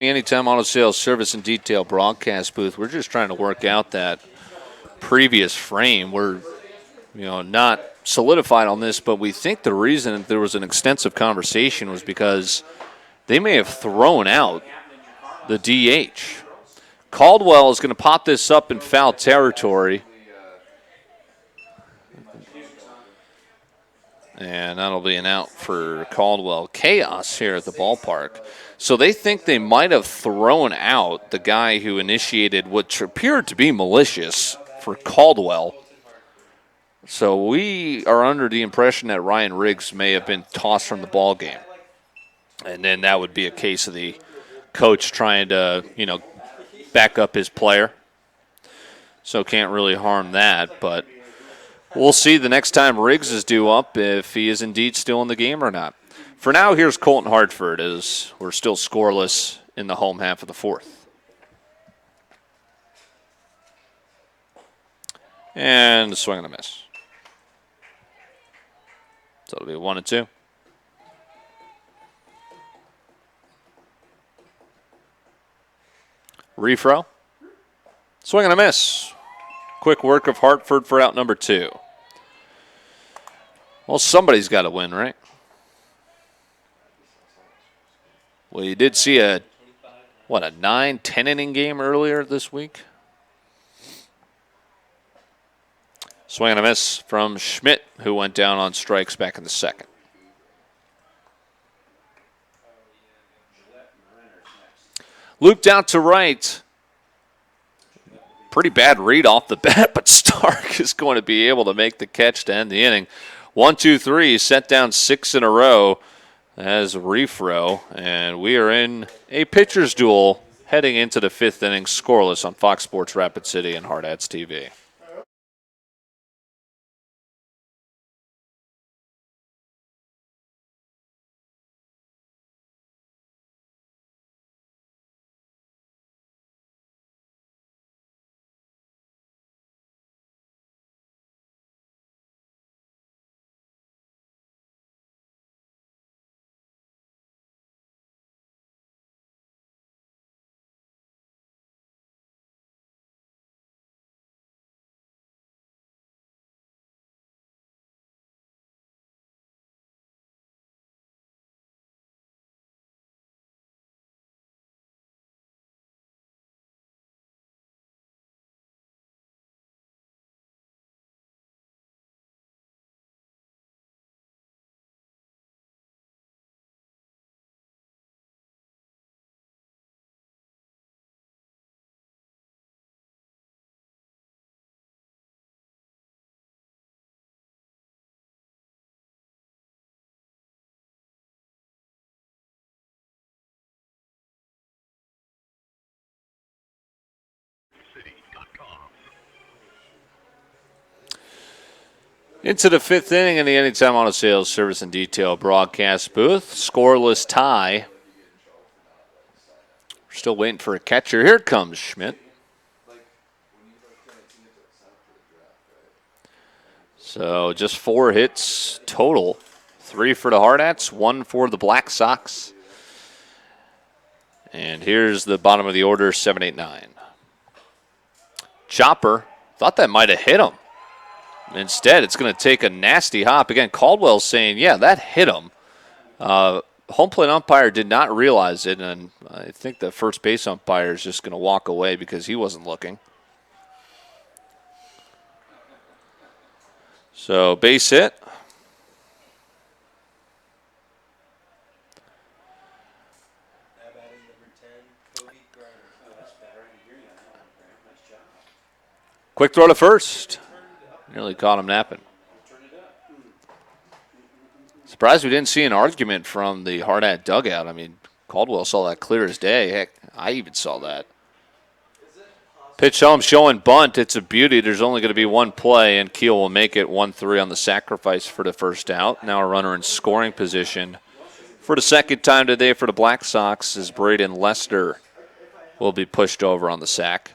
Anytime Auto Sales Service and Detail broadcast booth, we're just trying to work out that previous frame. We're, not solidified on this, but we think the reason there was an extensive conversation was because they may have thrown out the DH. Caldwell is going to pop this up in foul territory. And that'll be an out for Caldwell. Chaos here at the ballpark. So they think they might have thrown out the guy who initiated what appeared to be malicious for Caldwell. So we are under the impression that Ryan Riggs may have been tossed from the ball game. And then that would be a case of the coach trying to, back up his player. So can't really harm that, but we'll see the next time Riggs is due up if he is indeed still in the game or not. For now, here's Colton Hartford as we're still scoreless in the home half of the 4th. And a swing and a miss. So it'll be 1-2. Refro. Swing and a miss. Quick work of Hartford for out number 2. Well, somebody's got to win, right? Well, you did see a 9-10 inning game earlier this week. Swing and a miss from Schmidt, who went down on strikes back in the 2nd. Looped out to right. Pretty bad read off the bat, but Stark is going to be able to make the catch to end the inning. 1-2-3, set down 6 in a row as Refro, and we are in a pitcher's duel heading into the 5th inning, scoreless on Fox Sports Rapid City and Hardhats TV. Into the fifth inning in the Anytime Auto Sales Service and Detail broadcast booth. Scoreless tie. We're still waiting for a catcher. Here comes Schmidt. So just 4 hits total. 3 for the Hardhats, 1 for the Black Sox. And here's the bottom of the order, 7, 8, 9. Chopper, thought that might have hit him. Instead, it's going to take a nasty hop. Again, Caldwell's saying, yeah, that hit him. Home plate umpire did not realize it, and I think the first base umpire is just going to walk away because he wasn't looking. So, base hit. Quick throw to first. Nearly caught him napping. Surprised we didn't see an argument from the Hardhat dugout. I mean, Caldwell saw that clear as day. Heck, I even saw that. Pitch home showing bunt. It's a beauty. There's only going to be one play, and Keel will make it 1-3 on the sacrifice for the first out. Now a runner in scoring position for the second time today for the Black Sox as Braden Lester will be pushed over on the sack.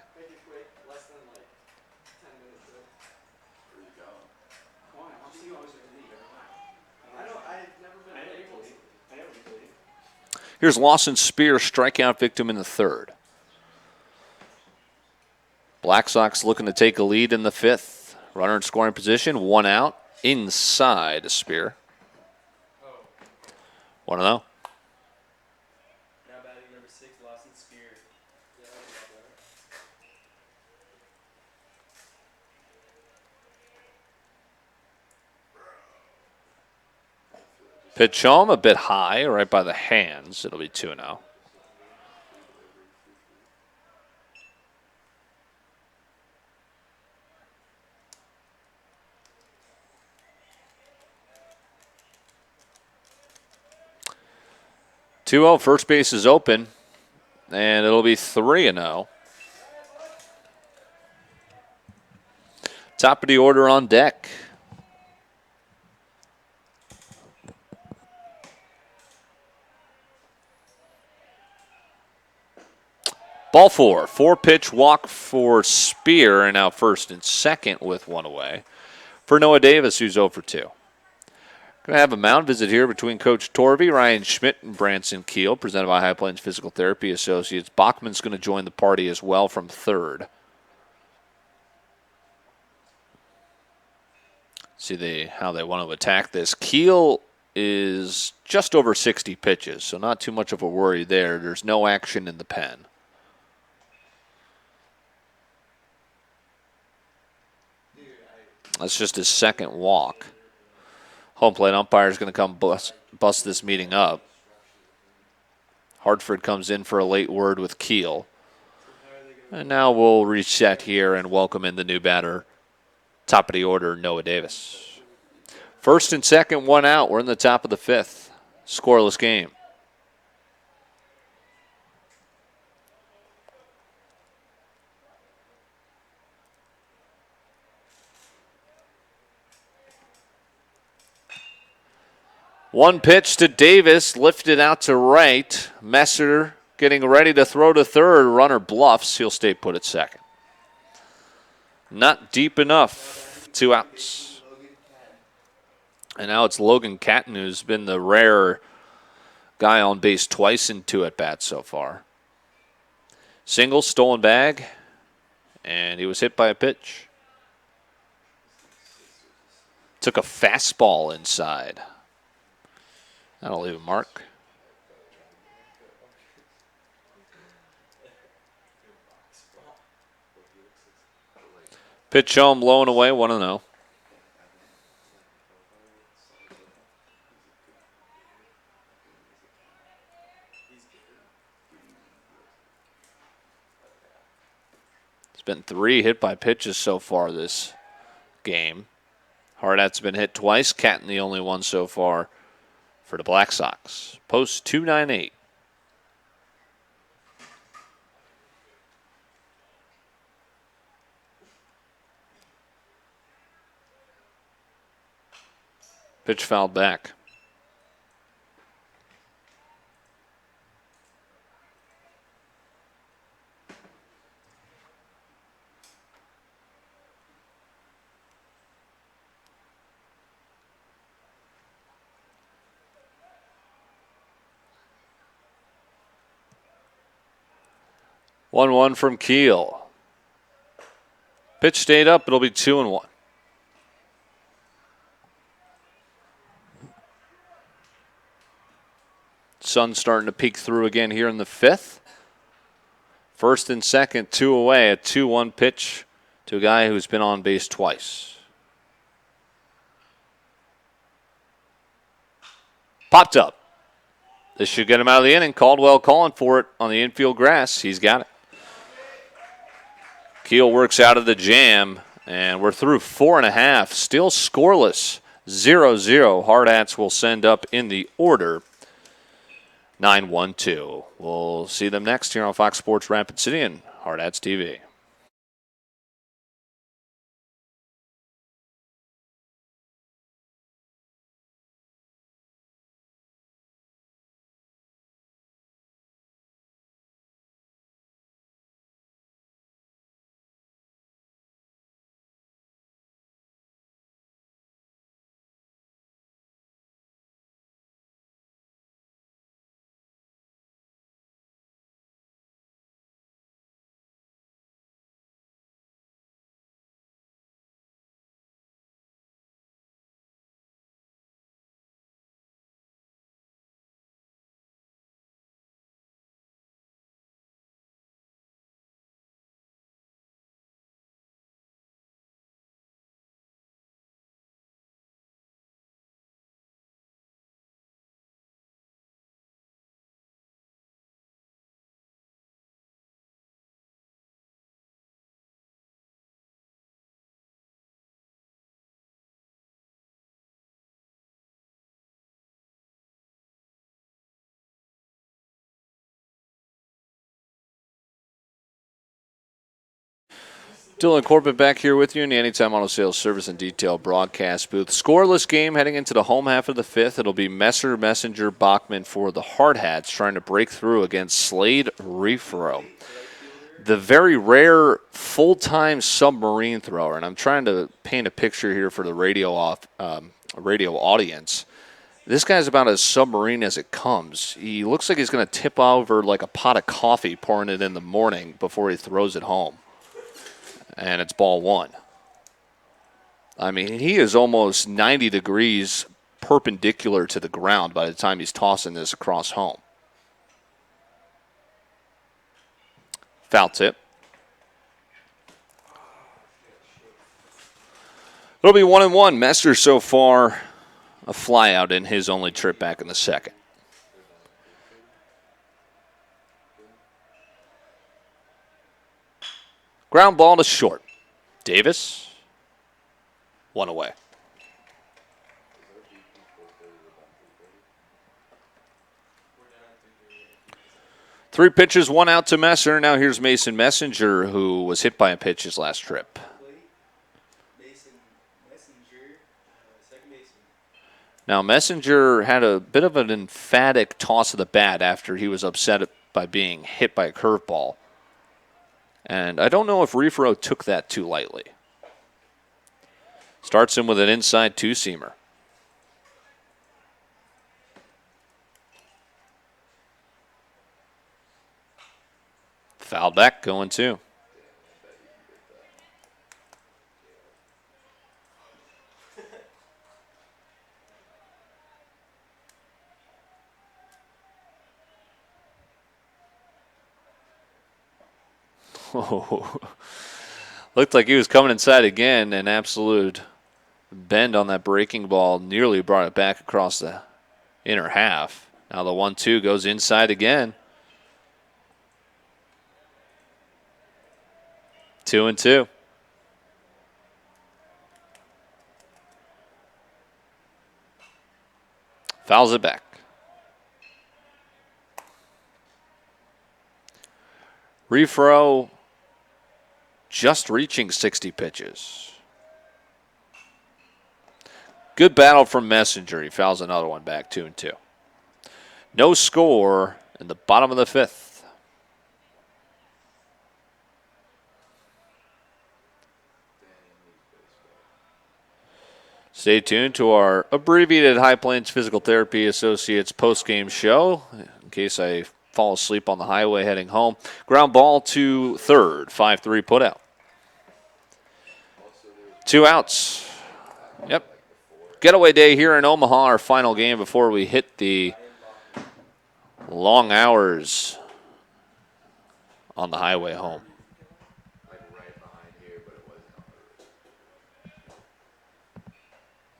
Here's Lawson Spear, strikeout victim in the third. Black Sox looking to take a lead in the fifth. Runner in scoring position, 1 out, inside Spear. 1-0. Now batting number 6, Lawson Spear. Pitch home a bit high, right by the hands. It'll be 2-0. First base is open, and it'll be 3-0. Top of the order on deck. Ball 4. 4-pitch walk for Spear, and now first and second with 1 away for Noah Davis, who's 0 for 2. Going to have a mound visit here between Coach Torvey, Ryan Schmidt, and Branson Keel, presented by High Plains Physical Therapy Associates. Bachman's going to join the party as well from third. See how they want to attack this. Keel is just over 60 pitches, so not too much of a worry there. There's no action in the pen. That's just his second walk. Home plate umpire is going to come bust this meeting up. Hartford comes in for a late word with Keel. And now we'll reset here and welcome in the new batter, top of the order, Noah Davis. First and second, 1 out. We're in the top of the fifth. Scoreless game. One pitch to Davis, lifted out to right. Messer getting ready to throw to third. Runner bluffs. He'll stay put at second. Not deep enough. 2 outs. And now it's Logan Catton, who's been the rare guy on base twice in 2 at-bats so far. Single, stolen bag, and he was hit by a pitch. Took a fastball inside. That'll leave a mark. Pitch home, low and away, 1-0. It's been 3 hit by pitches so far this game. Hardhat's been hit twice. Catton the only one so far for the Black Sox. Post 298. Pitch fouled back. One from Keel. Pitch stayed up. It'll be 2-1. Sun starting to peek through again here in the 5th. First and second, 2 away. A 2-1 pitch to a guy who's been on base twice. Popped up. This should get him out of the inning. Caldwell calling for it on the infield grass. He's got it. Keel works out of the jam, and we're through 4.5. Still scoreless. 0-0. Hardhats will send up in the order 9-1-2. We'll see them next here on Fox Sports Rapid City and Hardhats TV. Dylan Corbett back here with you in the Anytime Auto Sales Service and Detail broadcast booth. Scoreless game heading into the home half of the 5th. It'll be Messer, Messenger, Bachman for the Hardhats trying to break through against Slade Refro. The very rare full-time submarine thrower, and I'm trying to paint a picture here for the radio audience. This guy's about as submarine as it comes. He looks like he's going to tip over like a pot of coffee, pouring it in the morning before he throws it home. And it's ball 1. I mean, he is almost 90 degrees perpendicular to the ground by the time he's tossing this across home. Foul tip. It'll be 1-1. Messer so far a flyout in his only trip back in the 2nd. Ground ball to short. Davis, 1 away. Three pitches, 1 out to Messer. Now here's Mason Messenger, who was hit by a pitch his last trip. Now Messenger had a bit of an emphatic toss of the bat after he was upset by being hit by a curveball. And I don't know if Refro took that too lightly. Starts him with an inside 2-seamer. Foul back, going 2. Looked like he was coming inside again. An absolute bend on that breaking ball nearly brought it back across the inner half. Now the 1-2 goes inside again. 2-2. Fouls it back. Refro just reaching 60 pitches. Good battle from Messenger. He fouls another one back, 2-2. No score in the bottom of the 5th. Stay tuned to our abbreviated High Plains Physical Therapy Associates postgame show in case I fall asleep on the highway heading home. Ground ball to third, 5-3 put out. 2 outs. Yep. Getaway day here in Omaha, our final game before we hit the long hours on the highway home.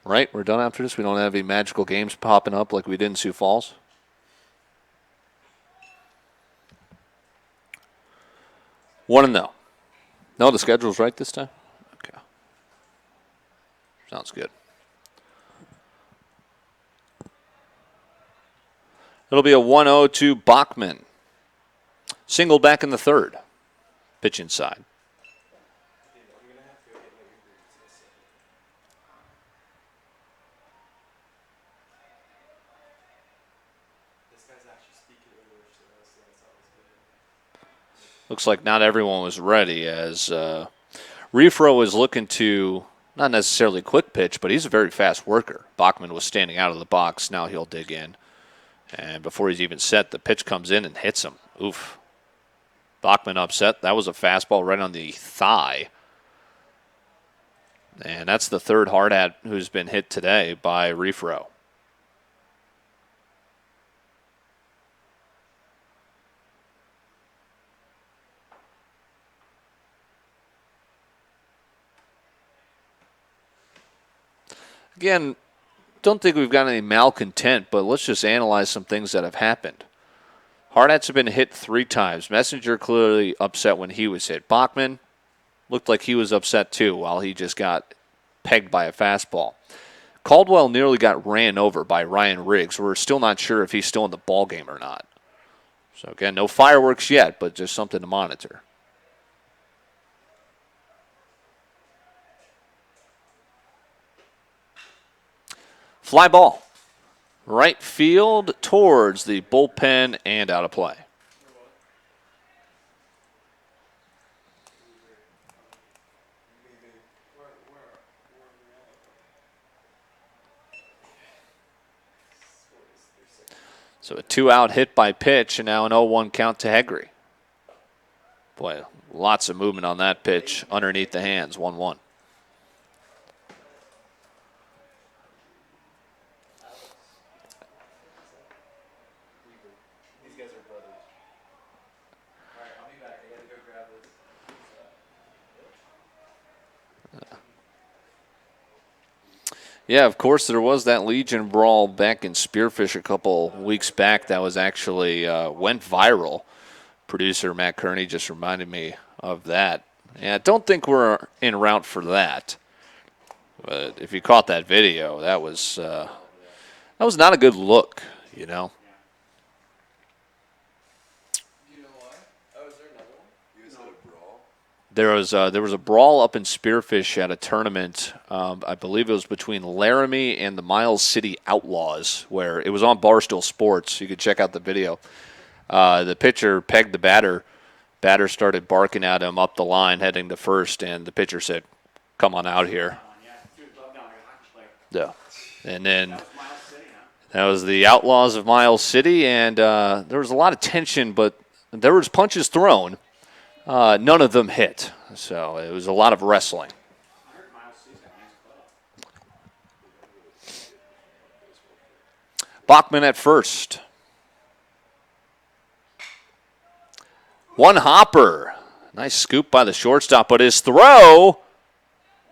Right? We're done after this? We don't have any magical games popping up like we did in Sioux Falls? One and no. No, the schedule's right this time? Okay. Sounds good. It'll be a 1-0 to Bachman. Single back in the third. Pitch inside. Looks like not everyone was ready as Refro was looking to not necessarily quick pitch, but he's a very fast worker. Bachman was standing out of the box. Now he'll dig in. And before he's even set, the pitch comes in and hits him. Oof. Bachman upset. That was a fastball right on the thigh. And that's the third hard hat who's been hit today by Refro. Again, don't think we've got any malcontent, but let's just analyze some things that have happened. Hardhats have been hit 3 times. Messenger clearly upset when he was hit. Bachman looked like he was upset too while he just got pegged by a fastball. Caldwell nearly got ran over by Ryan Riggs. We're still not sure if he's still in the ball game or not. So again, no fireworks yet, but just something to monitor. Fly ball. Right field towards the bullpen and out of play. So a 2-out hit by pitch and now an 0-1 count to Hegre. Boy, lots of movement on that pitch underneath the hands, 1-1. Yeah, of course, there was that Legion brawl back in Spearfish a couple weeks back that was actually went viral. Producer Matt Kearney just reminded me of that. Yeah, I don't think we're en route for that. But if you caught that video, that was not a good look, you know. There was a brawl up in Spearfish at a tournament. I believe it was between Laramie and the Miles City Outlaws, where it was on Barstool Sports. You could check out the video. The pitcher pegged the batter. Batter started barking at him up the line, heading to first, and the pitcher said, "Come on out here." Yeah, and then that was the Outlaws of Miles City, and there was a lot of tension, but there was punches thrown. None of them hit, so it was a lot of wrestling. Bachman at first. One hopper. Nice scoop by the shortstop, but his throw,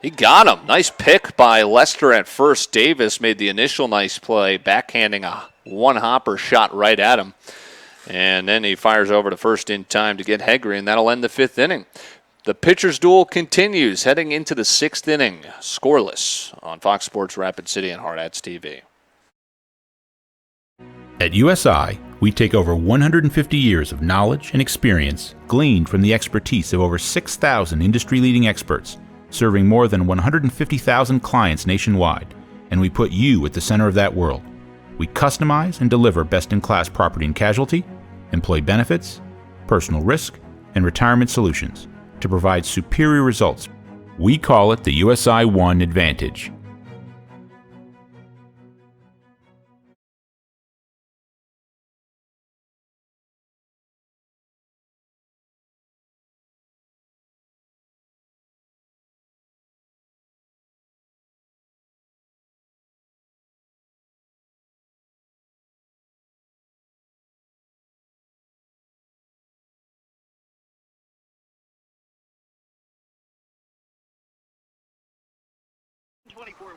he got him. Nice pick by Lester at first. Davis made the initial nice play, backhanding a one hopper shot right at him. And then he fires over to first in time to get Hegre, and that'll end the 5th inning. The pitcher's duel continues, heading into the 6th inning. Scoreless on Fox Sports Rapid City and HardhatsTV. At USI, we take over 150 years of knowledge and experience gleaned from the expertise of over 6,000 industry-leading experts, serving more than 150,000 clients nationwide, and we put you at the center of that world. We customize and deliver best-in-class property and casualty, employee benefits, personal risk, and retirement solutions to provide superior results. We call it the USI One Advantage.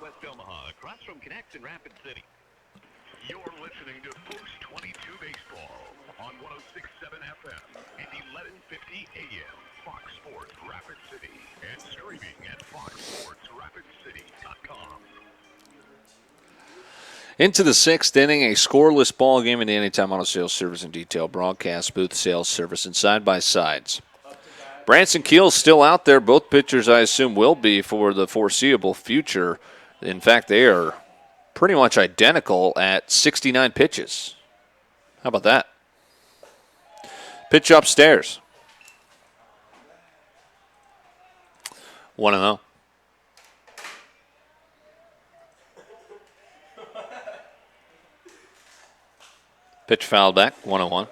West Omaha, across from Connect in Rapid City. You're listening to Post 22 Baseball on 106.7 FM and 1150 AM, Fox Sports Rapid City, and streaming at foxsportsrapidcity.com. Into the sixth inning, a scoreless ball game in the Anytime Auto Sales Service and Detail broadcast booth, sales service, and side-by-sides. Branson Keel's still out there. Both pitchers, I assume, will be for the foreseeable future. In fact, they are pretty much identical at 69 pitches. How about that? Pitch upstairs. 1-0. Pitch fouled back, 1-1.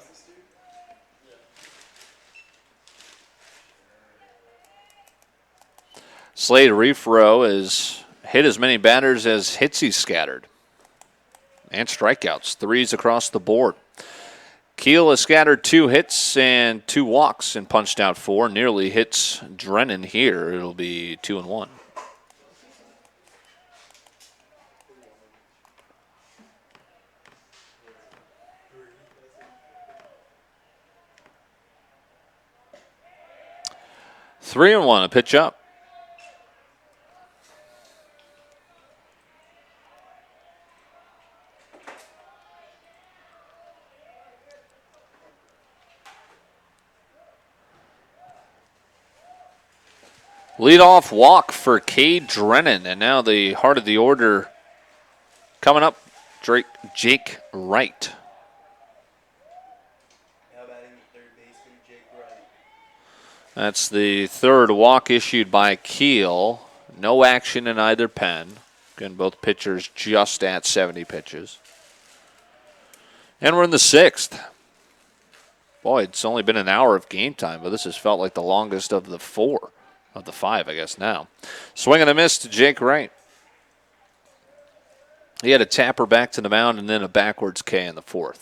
Slade Refro has hit as many batters as hits he's scattered. And strikeouts, 3s across the board. Keel has scattered 2 hits and 2 walks and punched out 4. Nearly hits Drennan here. It'll be 2-1. Three and 1, a pitch up. Leadoff walk for Cade Drennan, and now the heart of the order coming up, Jake Wright. Now batting third baseman Jake Wright. That's the third walk issued by Keel. No action in either pen. Again, both pitchers just at 70 pitches. And we're in the sixth. Boy, it's only been an hour of game time, but this has felt like the longest of the 4. Of the 5, I guess, now. Swing and a miss to Jake Wright. He had a tapper back to the mound and then a backwards K in the 4th.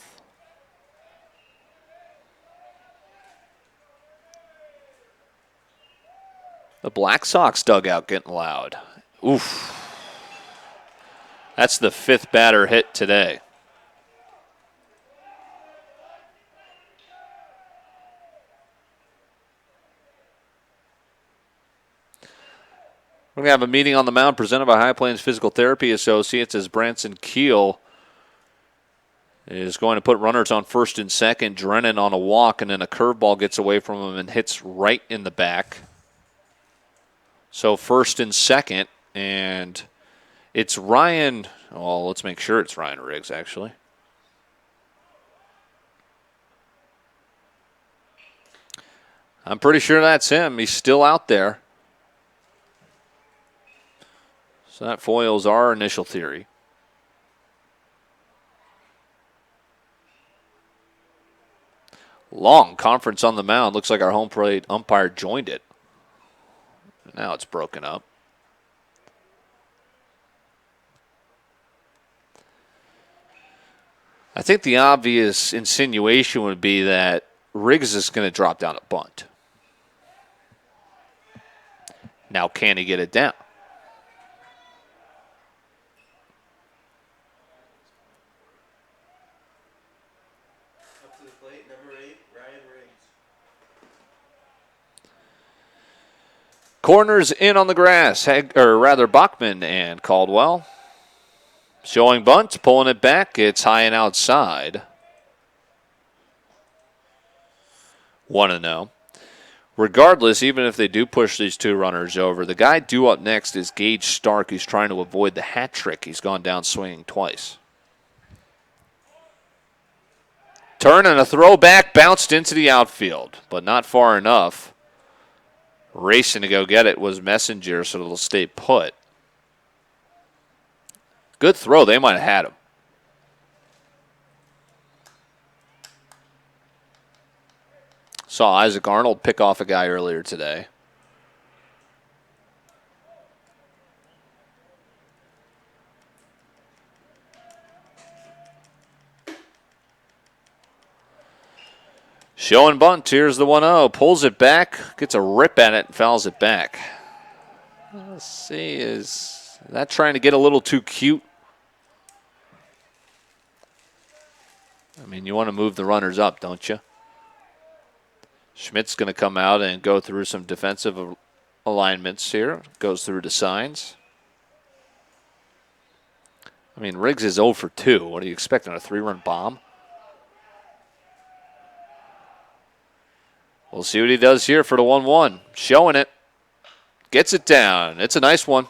The Black Sox dugout getting loud. Oof. That's the 5th batter hit today. We're going to have a meeting on the mound presented by High Plains Physical Therapy Associates as Branson Keel is going to put runners on first and second. Drennan on a walk, and then a curveball gets away from him and hits right in the back. So first and second, and it's Ryan. Well, let's make sure it's Ryan Riggs, actually. I'm pretty sure that's him. He's still out there. So that foils our initial theory. Long conference on the mound. Looks like our home plate umpire joined it. Now it's broken up. I think the obvious insinuation would be that Riggs is going to drop down a bunt. Now, can he get it down? Corners in on the grass, Bachman and Caldwell. Showing bunt, pulling it back. It's high and outside. 1-0. regardless, even if they do push these two runners over, the guy due up next is Gage Stark. He's trying to avoid the hat trick. He's gone down swinging twice. Turn and a throw back, bounced into the outfield, but not far enough. Racing to go get it was Messenger, so it'll stay put. Good throw. They might have had him. Saw Isaac Arnold pick off a guy earlier today. Show and bunt. Here's the 1-0. Pulls it back. Gets a rip at it and fouls it back. Let's see. Is that trying to get a little too cute? I mean, you want to move the runners up, don't you? Schmidt's going to come out and go through some defensive alignments here. Goes through the signs. I mean, Riggs is 0 for 2. What are you expecting, a 3-run bomb? We'll see what he does here for the 1-1. Showing it. Gets it down. It's a nice one.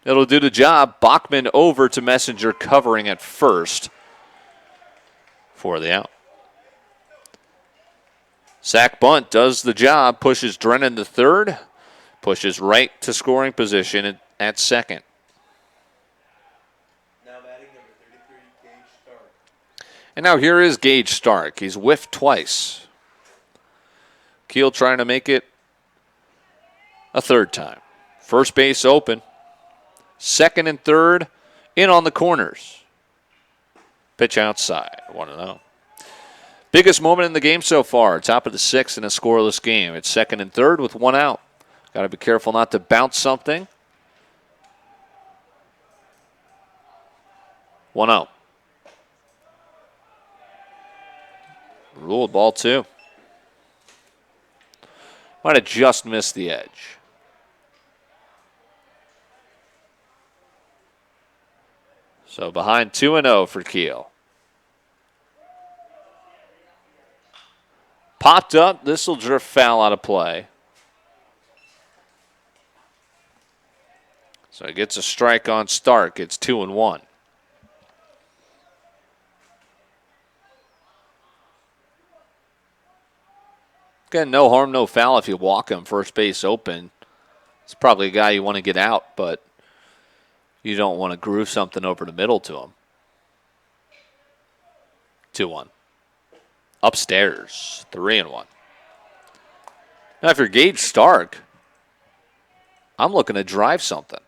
It'll do the job. Bachman over to Messenger, covering at first for the out. Sack bunt does the job. Pushes Drennan to third. Pushes right to scoring position at second. Now batting number 33, Gage Stark. And now here is Gage Stark. He's whiffed twice. Keel trying to make it a third time. First base open. Second and third in on the corners. Pitch outside. 1-0. Biggest moment in the game so far. Top of the sixth in a scoreless game. It's second and third with 1 out. Got to be careful not to bounce something. 1-0. Ruled ball 2. Might have just missed the edge. So behind 2-0 for Keel. Popped up. This will drift foul out of play. So he gets a strike on Stark. It's 2-1. Again, no harm, no foul if you walk him. First base open. It's probably a guy you want to get out, but you don't want to groove something over the middle to him. 2-1. Upstairs, 3-1. Now, if you're Gage Stark, I'm looking to drive something.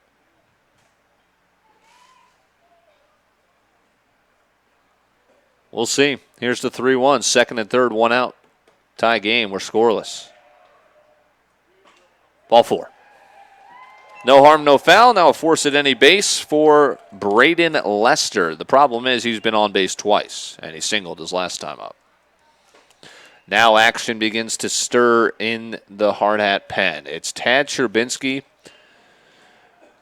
We'll see. Here's the 3-1. Second and third, 1 out. Tie game. We're scoreless. Ball 4. No harm, no foul. Now a force at any base for Braden Lester. The problem is he's been on base twice, and he singled his last time up. Now action begins to stir in the hard hat pen. It's Tad Sherbinski,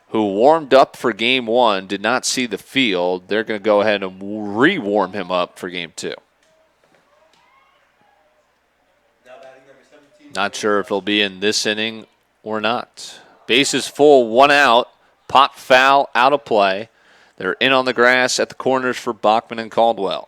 who warmed up for game 1, did not see the field. They're going to go ahead and re-warm him up for game 2. Not sure if he'll be in this inning or not. Bases full, 1 out. Pop foul, out of play. They're in on the grass at the corners for Bachman and Caldwell.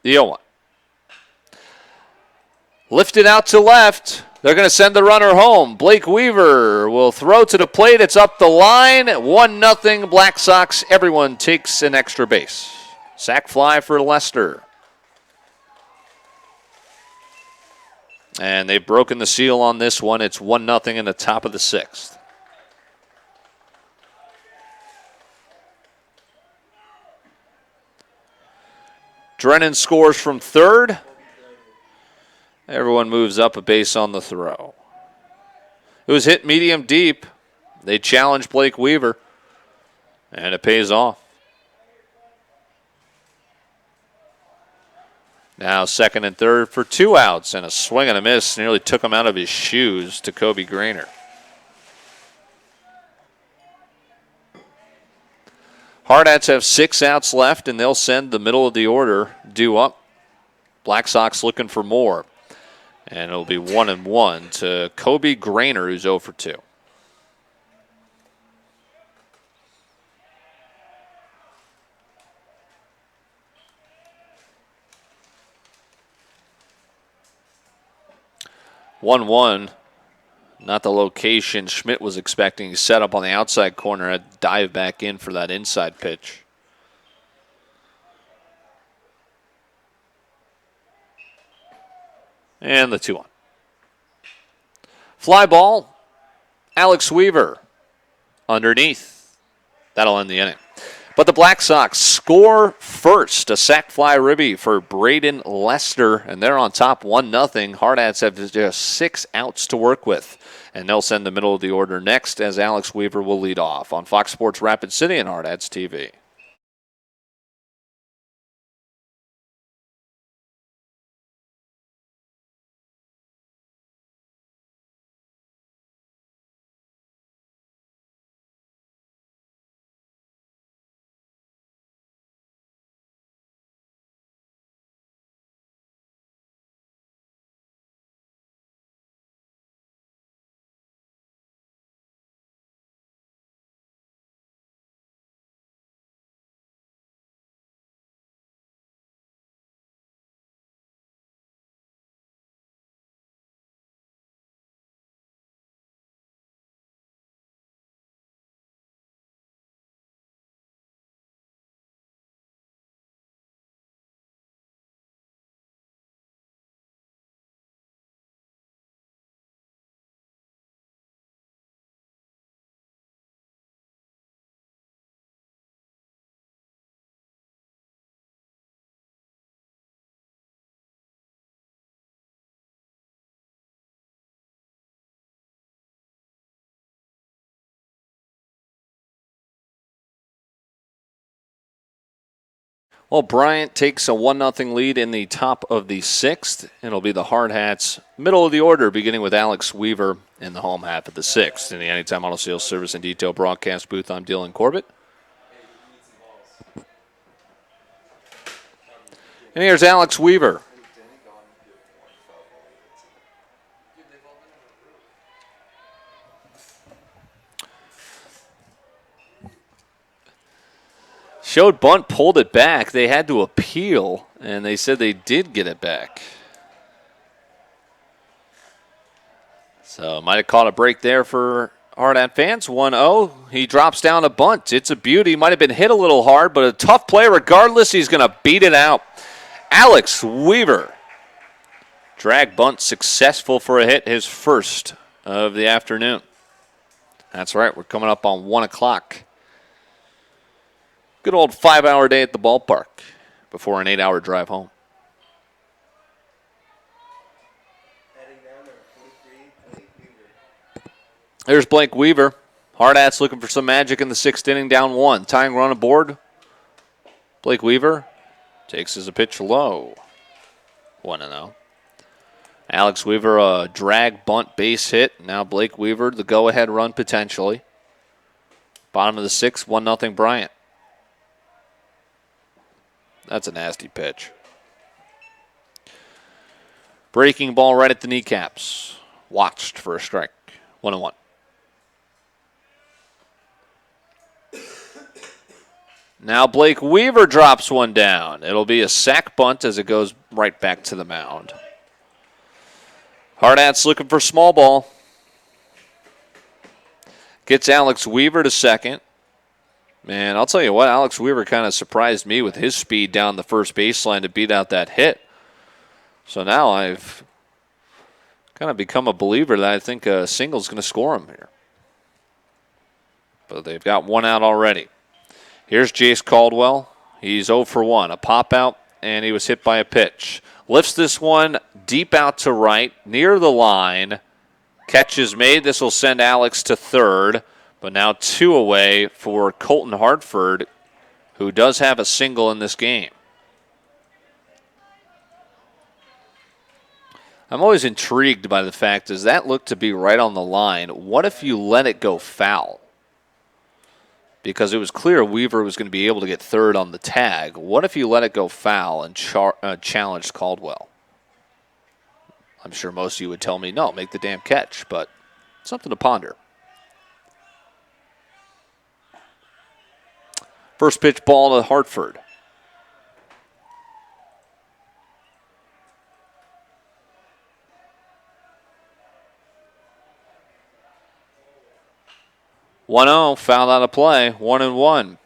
The 0-1. Lifted out to left. They're going to send the runner home. Blake Weaver will throw to the plate. It's up the line. 1-0 Black Sox. Everyone takes an extra base. Sack fly for Lester. And they've broken the seal on this one. It's 1-0 in the top of the 6th. Drennan scores from third. Everyone moves up a base on the throw. It was hit medium deep. They challenged Blake Weaver, and it pays off. Now second and third for 2 outs, and a swing and a miss nearly took him out of his shoes to Kobe Grainer. Hardhats have 6 outs left, and they'll send the middle of the order due up. Black Sox looking for more. And it'll be 1-1 to Kobe Grainer, who's 0 for 2. One, not the location Schmidt was expecting. He set up on the outside corner, had to dive back in for that inside pitch. And the 2-1. Fly ball, Alex Weaver underneath. That'll end the inning. But the Black Sox score first. A sac fly ribby for Braden Lester, and they're on top 1-0. Hardhats have just 6 outs to work with, and they'll send the middle of the order next as Alex Weaver will lead off on Fox Sports Rapid City and Hardhats TV. Well, Bryant takes a 1-0 lead in the top of the 6th. It'll be the Hardhats middle of the order, beginning with Alex Weaver in the home half of the 6th. In the Anytime Auto Sales Service and Detail broadcast booth, I'm Dylan Corbett. And here's Alex Weaver. Showed bunt, pulled it back. They had to appeal, and they said they did get it back. So might have caught a break there for Hardhat fans. 1-0. He drops down a bunt. It's a beauty. Might have been hit a little hard, but a tough play regardless. He's going to beat it out. Alex Weaver. Drag bunt successful for a hit, his first of the afternoon. That's right. We're coming up on 1 o'clock. Good old 5-hour day at the ballpark before an 8-hour drive home. There's Blake Weaver. Hardhats looking for some magic in the 6th inning, down 1. Tying run aboard. Blake Weaver takes his pitch low. 1-0. Alex Weaver, a drag bunt base hit. Now Blake Weaver, the go-ahead run potentially. Bottom of the 6th, 1-0 Bryant. That's a nasty pitch. Breaking ball right at the kneecaps. Watched for a strike. 1-1. Now Blake Weaver drops one down. It'll be a sac bunt as it goes right back to the mound. Hardhats looking for small ball. Gets Alex Weaver to second. Man, I'll tell you what, Alex Weaver kind of surprised me with his speed down the first baseline to beat out that hit. So now I've kind of become a believer that I think a single's going to score him here. But they've got 1 out already. Here's Jace Caldwell. He's 0 for 1. A pop out, and he was hit by a pitch. Lifts this one deep out to right, near the line. Catch is made. This will send Alex to third. But now 2 away for Colton Hartford, who does have a single in this game. I'm always intrigued by the fact, does that look to be right on the line? What if you let it go foul? Because it was clear Weaver was going to be able to get third on the tag. What if you let it go foul and challenged Caldwell? I'm sure most of you would tell me, no, make the damn catch, but something to ponder. First pitch ball to Hartford. (1-0), foul out of play, 1-1.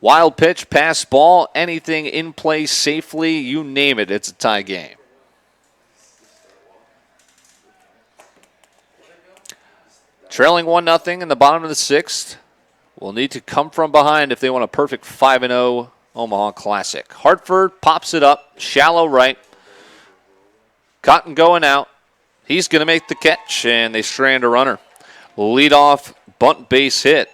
Wild pitch, pass ball, anything in play safely, you name it, it's a tie game. Trailing 1-0 in the bottom of the sixth. Will need to come from behind if they want a perfect 5-0 Omaha Classic. Hartford pops it up, shallow right. Cotton going out. He's going to make the catch, and they strand a runner. Leadoff bunt base hit.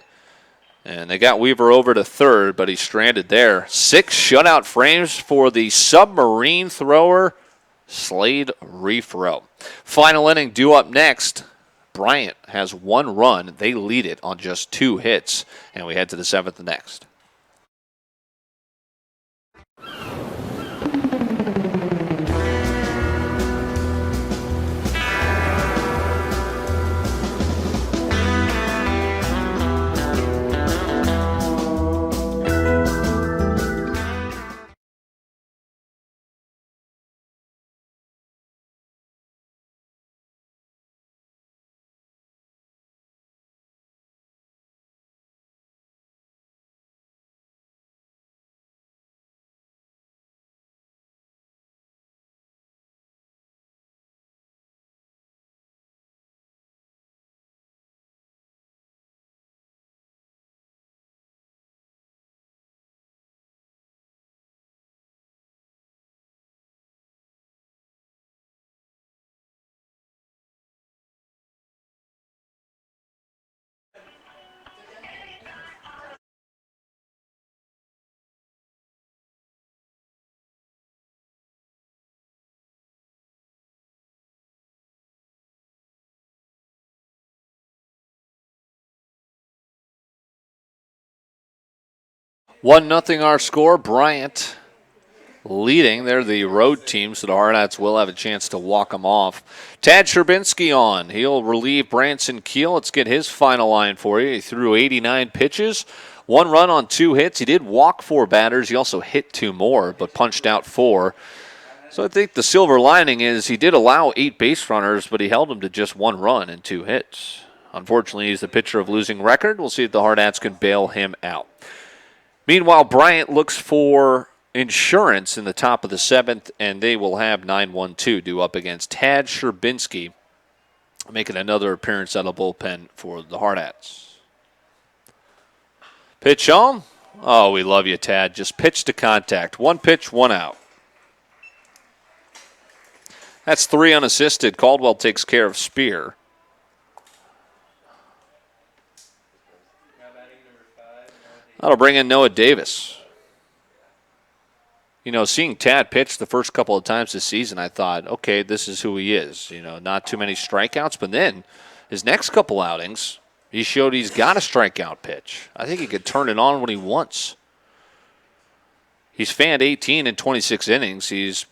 And they got Weaver over to third, but he's stranded there. 6 shutout frames for the submarine thrower, Slade Refro. Final inning due up next. Bryant has 1 run. They lead it on just 2 hits. And we head to the 7th next. One nothing our score. Bryant leading. They're the road team, so the Hardhats will have a chance to walk them off. Tad Sherbinski on. He'll relieve Branson Keel. Let's get his final line for you. He threw 89 pitches, 1 run on 2 hits. He did walk 4 batters. He also hit 2 more, but punched out 4. So I think the silver lining is he did allow 8 base runners, but he held them to just 1 run and 2 hits. Unfortunately, he's the pitcher of losing record. We'll see if the Hardhats can bail him out. Meanwhile, Bryant looks for insurance in the top of the 7th, and they will have 9-1-2 due up against Tad Sherbinski, making another appearance out of bullpen for the Hardhats. Pitch on. Oh, we love you, Tad. Just pitch to contact. 1 pitch, 1 out. That's 3 unassisted. Caldwell takes care of Spear. That'll bring in Noah Davis. You know, seeing Tad pitch the first couple of times this season, I thought, okay, this is who he is. You know, not too many strikeouts. But then his next couple outings, he showed he's got a strikeout pitch. I think he could turn it on when he wants. He's fanned 18 in 26 innings. He's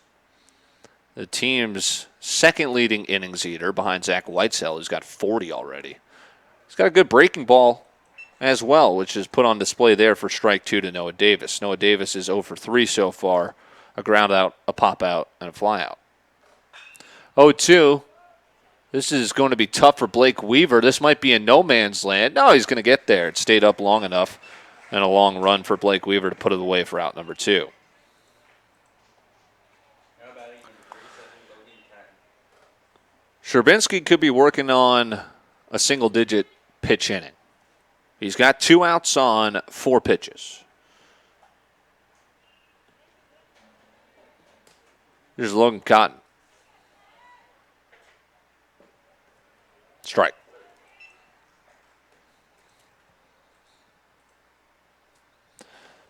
the team's second leading innings eater behind Zach Whitesell, who's got 40 already. He's got a good breaking ball as well, which is put on display there for strike 2 to Noah Davis. Noah Davis is 0 for 3 so far. A ground out, a pop out, and a fly out. 0-2. This is going to be tough for Blake Weaver. This might be in no man's land. No, he's going to get there. It stayed up long enough, and a long run for Blake Weaver to put it away for out number 2. Sherbinski could be working on a single-digit pitch inning. He's got 2 outs on 4 pitches. Here's Logan Cotton. Strike.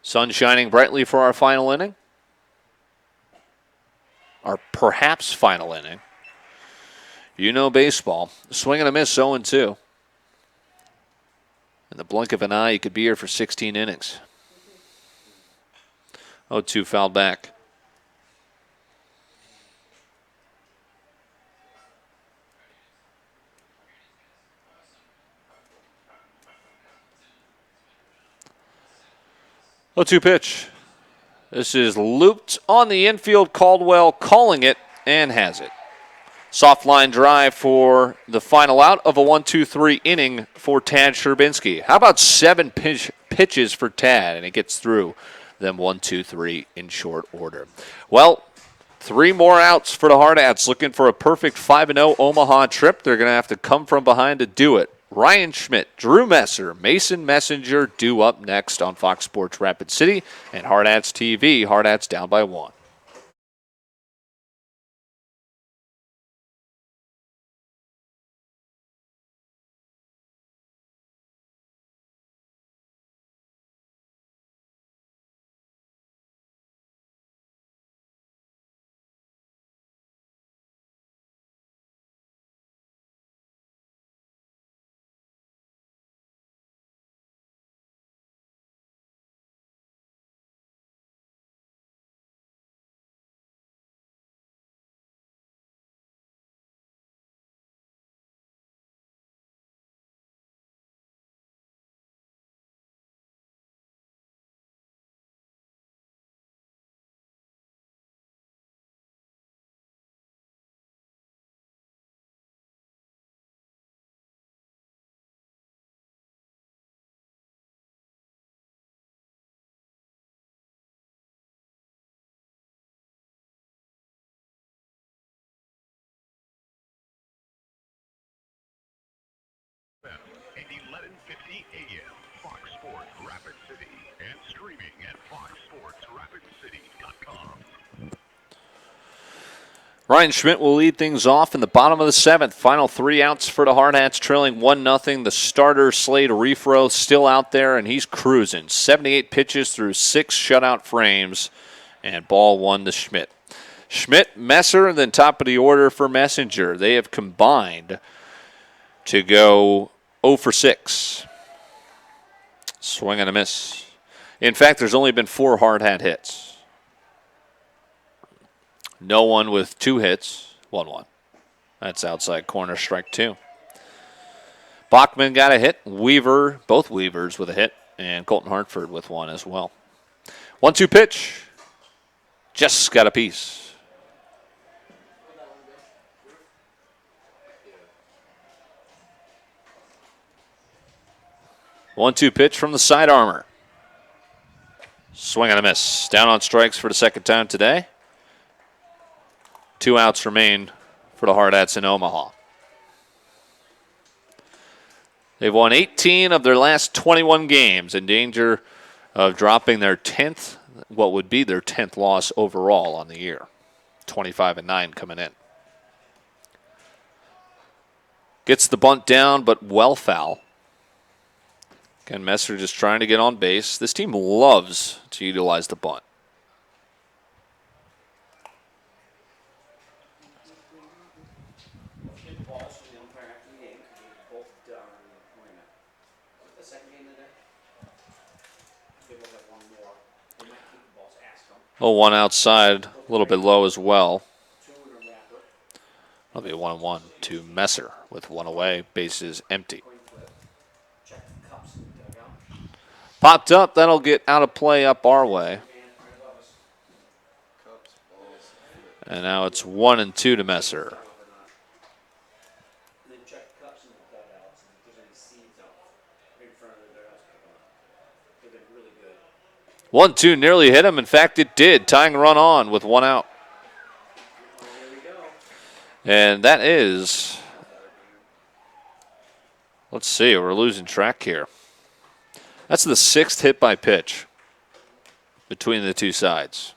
Sun shining brightly for our final inning. Our perhaps final inning. You know baseball. Swing and a miss, 0-2. In the blink of an eye, you could be here for 16 innings. 0-2 fouled back. Oh, 2 pitch. This is looped on the infield. Caldwell calling it and has it. Soft line drive for the final out of a 1-2-3 inning for Tad Sherbinski. How about 7 pitches for Tad, and it gets through them 1-2-3 in short order. Well, 3 more outs for the Hardhats, looking for a perfect 5-0 Omaha trip. They're going to have to come from behind to do it. Ryan Schmidt, Drew Messer, Mason Messenger due up next on Fox Sports Rapid City and Hardhats TV. Hardhats down by 1. And 11:50 a.m. Fox Sports Rapid City and streaming at foxsportsrapidcity.com. Ryan Schmidt will lead things off in the bottom of the 7th. Final 3 outs for the Hardhats, trailing 1-0. The starter, Slade Refro, still out there, and he's cruising. 78 pitches through 6 shutout frames, and ball 1 to Schmidt. Schmidt, Messer, and then top of the order for Messenger. They have combined to go 0 for 6. Swing and a miss. In fact, there's only been 4 Hardhat hits. No one with 2 hits, 1-1. That's outside corner, strike 2. Bachman got a hit. Weaver, both Weavers with a hit, and Colton Hartford with 1 as well. 1-2 pitch. Just got a piece. One-two pitch from the side armor. Swing and a miss. Down on strikes for the second time today. 2 outs remain for the Hardhats in Omaha. They've won 18 of their last 21 games, in danger of dropping their 10th, what would be their 10th loss overall on the year. 25-9 coming in. Gets the bunt down, but well foul. Again, Messer just trying to get on base. This team loves to utilize the bunt. Oh, 1 outside, a little bit low as well. That'll be a 1-1 to Messer with 1 away, bases empty. Popped up, that'll get out of play up our way. And now it's 1-2 to Messer. 1-2 nearly hit him. In fact, it did. Tying run on with 1 out. And that is, let's see, we're losing track here. That's the 6th hit by pitch between the 2 sides.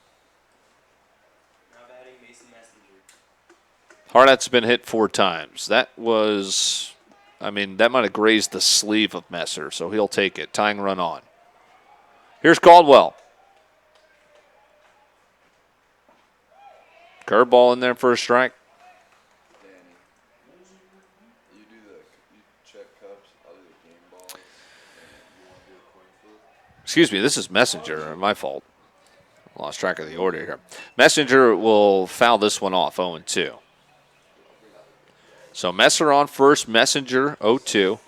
Hardhat's been hit 4 times. That was, that might have grazed the sleeve of Messer, so he'll take it. Tying run on. Here's Caldwell. Curveball in there for a strike. Excuse me, this is Messenger. My fault. Lost track of the order here. Messenger will foul this one off, 0-2. So Messer on first, Messenger 0-2.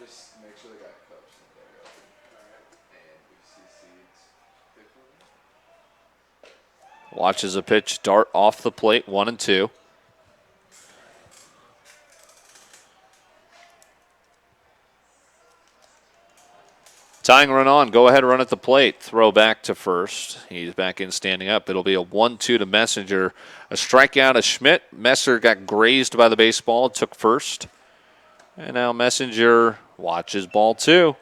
Watches a pitch dart off the plate, 1-2. Tying run on. Go ahead, run at the plate. Throw back to first. He's back in standing up. It'll be a 1-2 to Messenger. A strikeout to Schmidt. Messer got grazed by the baseball. Took first. And now Messenger watches ball 2.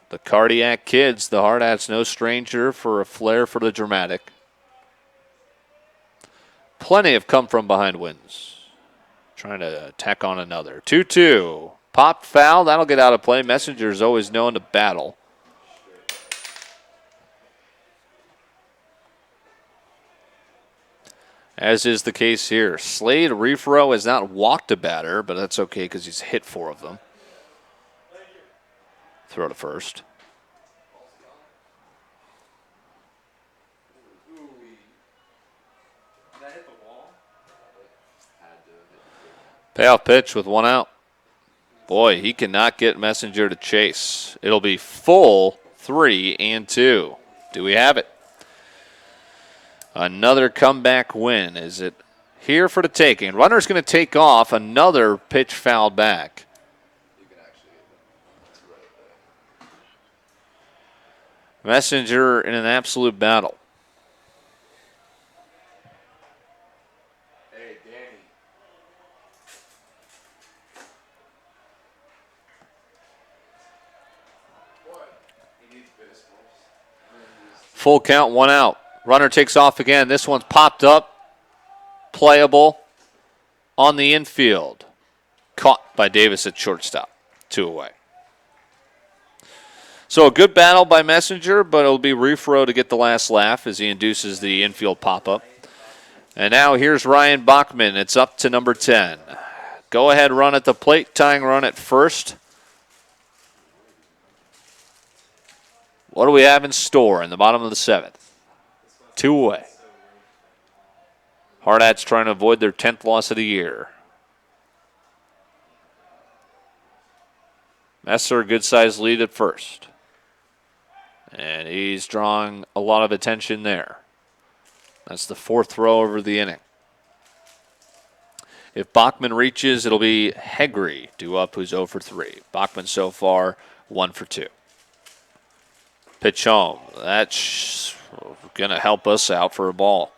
The Cardiac Kids, the Hardhats, no stranger for a flair for the dramatic. Plenty of come from behind wins. Trying to tack on another. 2-2. Pop foul. That'll get out of play. Messenger's always known to battle. As is the case here. Slade Refro has not walked a batter, but that's okay because he's hit 4 of them. Throw to first. Payoff pitch with 1 out. Boy, he cannot get Messenger to chase. It'll be full 3-2. Do we have it? Another comeback win. Is it here for the taking? Runner's going to take off. Another pitch fouled back. Messenger in an absolute battle. Full count, 1 out. Runner takes off again. This one's popped up. Playable on the infield. Caught by Davis at shortstop. 2 away. So a good battle by Messenger, but it'll be Refro to get the last laugh as he induces the infield pop-up. And now here's Ryan Bachman. It's up to number 10. Go ahead, run at the plate. Tying run at first. What do we have in store in the bottom of the 7th? 2 away. Hardhats trying to avoid their 10th loss of the year. Messer, a good-sized lead at first. And he's drawing a lot of attention there. That's the 4th throw over the inning. If Bachman reaches, it'll be Hegre due up, who's 0 for 3. Bachman so far 1 for 2. Pitch home. That's going to help us out for a ball.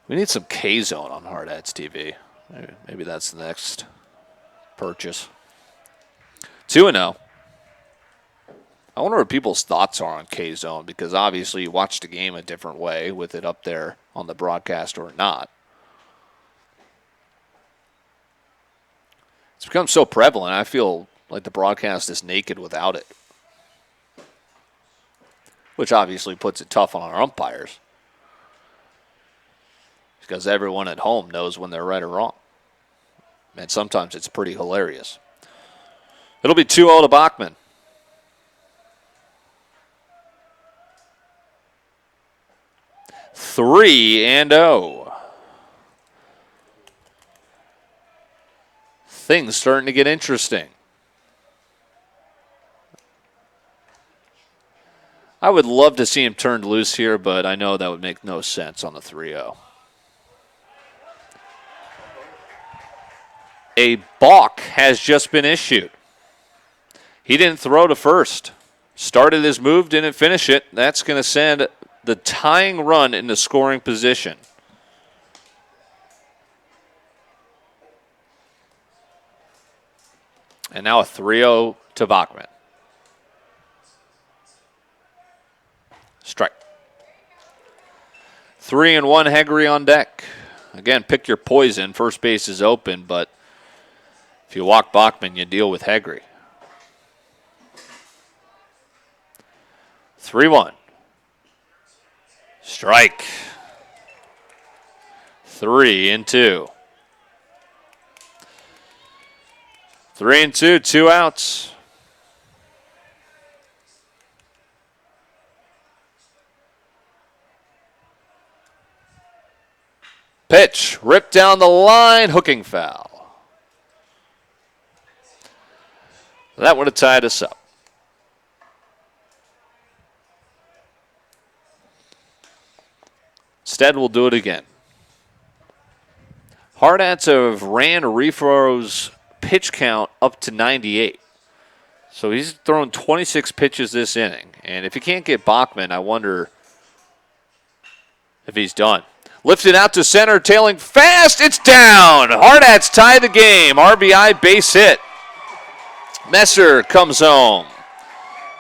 We need some K-Zone on HardhatsTV. Maybe that's the next purchase. 2-0. I wonder what people's thoughts are on K-Zone, because obviously you watch the game a different way with it up there on the broadcast or not. It's become so prevalent, I feel like the broadcast is naked without it. Which obviously puts it tough on our umpires. Because everyone at home knows when they're right or wrong. And sometimes it's pretty hilarious. It'll be 2-0 to Bachman. Three and 0. Things starting to get interesting. I would love to see him turned loose here, but I know that would make no sense on the 3-0. A balk has just been issued. He didn't throw to first. Started his move, didn't finish it. That's going to send the tying run into scoring position. And now a 3-0 to Bachman. Strike. 3-1 Hegre on deck. Again, pick your poison. First base is open, but if you walk Bachman, you deal with Hegre. 3-1. Strike. 3-2. 3-2, 2 outs. Pitch, ripped down the line, hooking foul. That would have tied us up. Instead, we'll do it again. Hardhats have ran Refro's pitch count up to 98. So he's thrown 26 pitches this inning. And if he can't get Bachman, I wonder if he's done. Lifted out to center, tailing fast. It's down. Hardhats tie the game. RBI base hit. Messer comes home.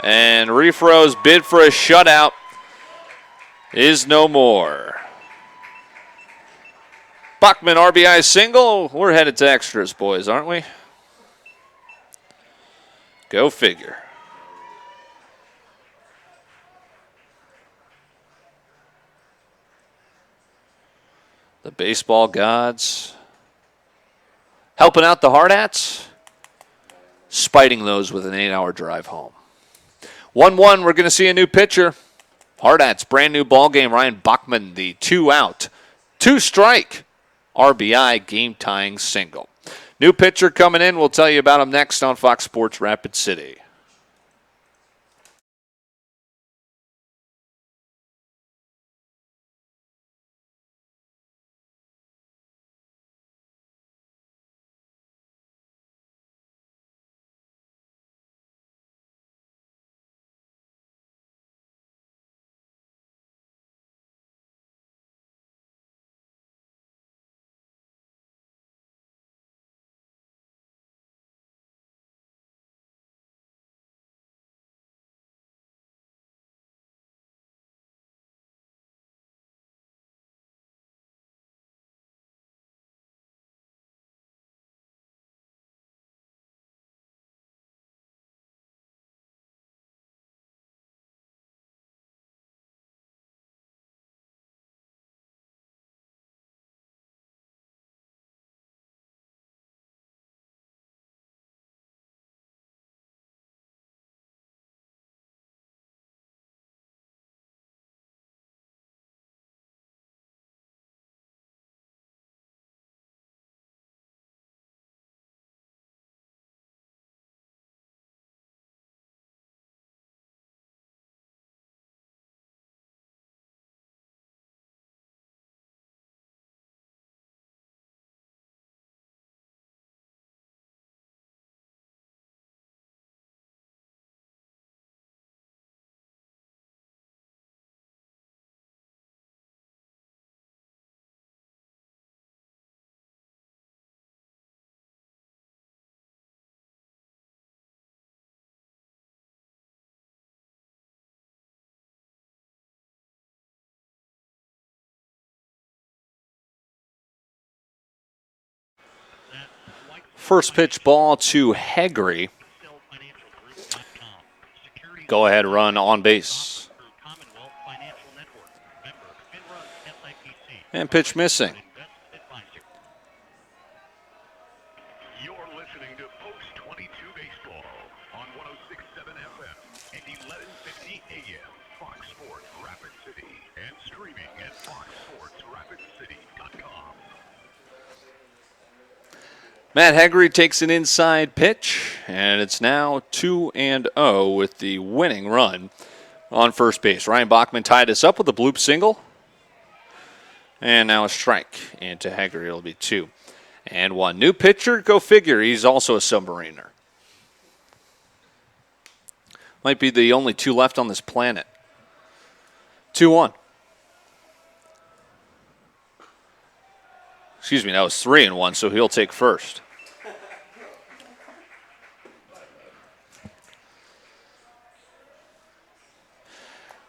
And Refro's bid for a shutout is no more. Bachman RBI single. We're headed to extras, boys, aren't we? Go figure. The baseball gods helping out the Hardhats, spiting those with an 8-hour drive home. 1-1, we're going to see a new pitcher. Hardhats, brand new ball game. Ryan Bachman, the 2-out, 2-strike RBI game-tying single. New pitcher coming in. We'll tell you about him next on Fox Sports Rapid City. First pitch ball to Hegre. Go ahead run on base. And pitch missing. You're listening to Post 22 Baseball on 106.7 FM and 1150 AM. Fox Sports Rapid City and streaming at foxsportsrapidcity.com. Matt Hegre takes an inside pitch, and it's now 2-0 with the winning run on first base. Ryan Bachman tied us up with a bloop single. And now a strike into Hegre. It'll be 2-1. New pitcher, go figure. He's also a submariner. Might be the only 2 left on this planet. 2-1. Excuse me, that was 3-1, so he'll take first.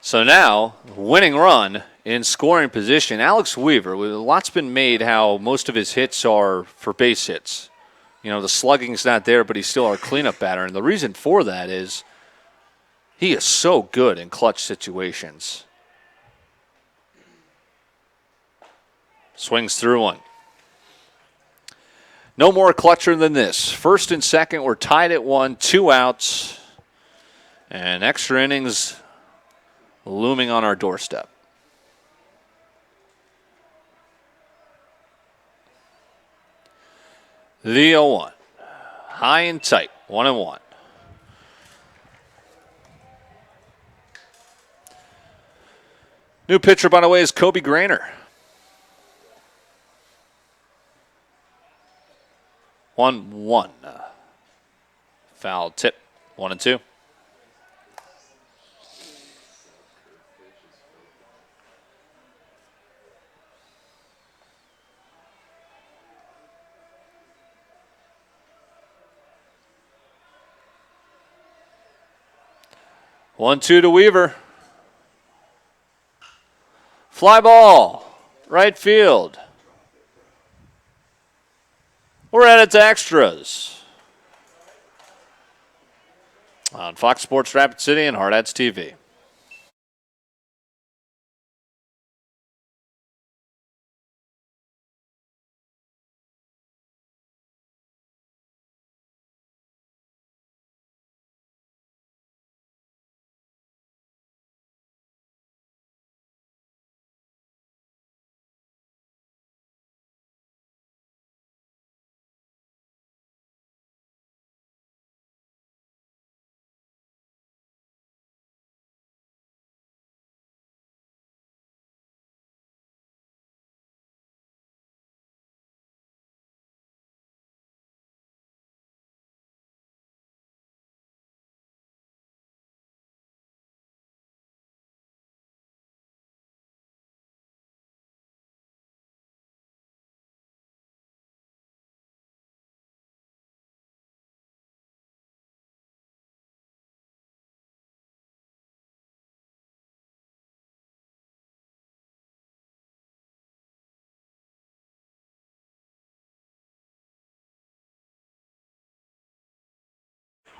So now, winning run in scoring position. Alex Weaver, a lot's been made how most of his hits are for base hits. You know, the slugging's not there, but he's still our cleanup batter. And the reason for that is he is so good in clutch situations. Swings through one. No more clutcher than this. First and second, we're tied at 1, 2 outs, and extra innings looming on our doorstep. The 0-1. High and tight, 1-1. New pitcher, by the way, is Kobe Grainer. 1-1. Foul tip, 1-2. One, two to Weaver. Fly ball, right field. We're headed to extras on Fox Sports Rapid City and Hardhats TV.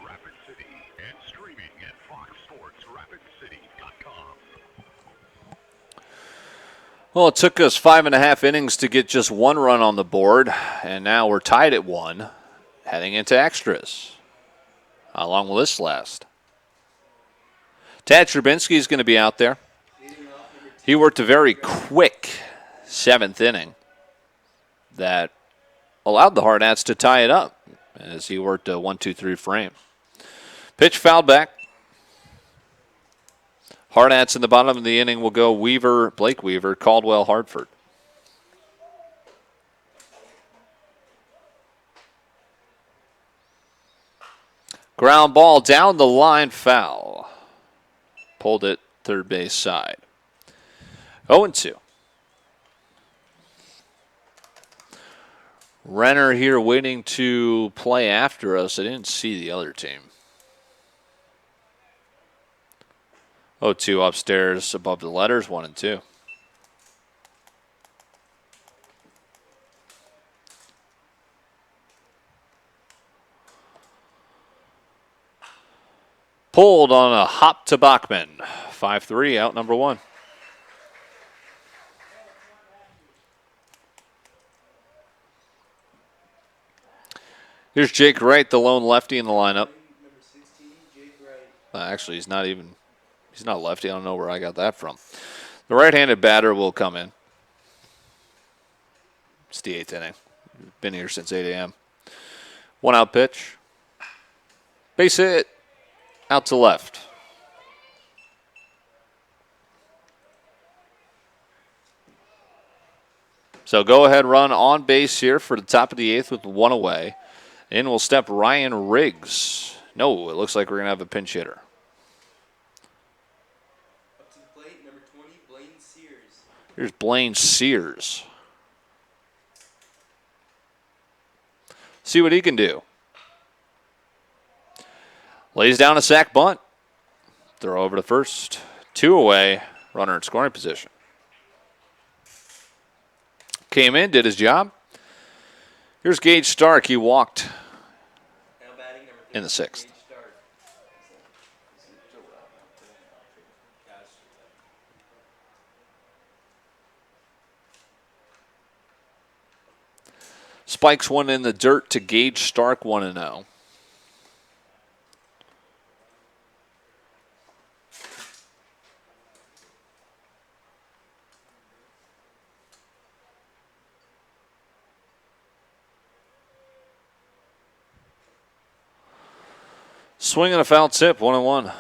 Rapid City and streaming at foxsportsrapidcity.com. Well, it took us 5.5 innings to get just 1 run on the board, and now we're tied at 1, heading into extras. How long will this last? Tad Trubinsky is going to be out there. He worked a very quick 7th inning that allowed the Hardhats to tie it up as he worked a 1-2-3 frame. Pitch fouled back. Hardhats in the bottom of the inning will go Weaver, Blake Weaver, Caldwell, Hartford. Ground ball down the line, foul. Pulled it third base side. 0-2. Renner here waiting to play after us. I didn't see the other team. 0-2 upstairs above the letters, 1 and 2. Pulled on a hop to Bachman. 5-3, out number 1. Here's Jake Wright, the lone lefty in the lineup. Actually, he's not lefty. I don't know where I got that from. The right-handed batter will come in. It's the 8th inning. Been here since 8 a.m. 1 out pitch. Base hit. Out to left. So go ahead run on base here for the top of the 8th with 1 away. In will step Ryan Riggs. No, it looks like we're going to have a pinch hitter. Up to the plate, number 20, Blaine Sears. Here's Blaine Sears. See what he can do. Lays down a sac bunt. Throw over to first. 2 away. Runner in scoring position. Came in, did his job. Here's Gage Stark. He walked Now batting number 3, in the 6th. Gage Stark. Spikes one in the dirt to Gage Stark 1-0. Swing and a foul tip, 1-1.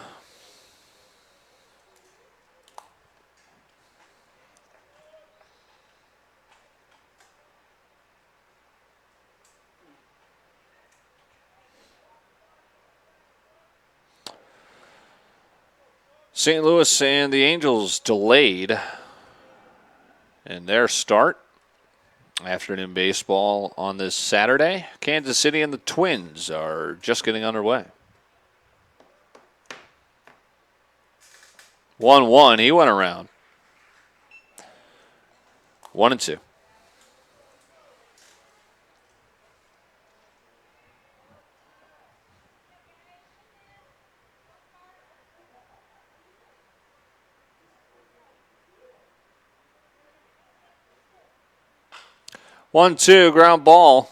St. Louis and the Angels delayed in their start. Afternoon baseball on this Saturday. Kansas City and the Twins are just getting underway. 1-1. He went around. 1-2. One-two, ground ball.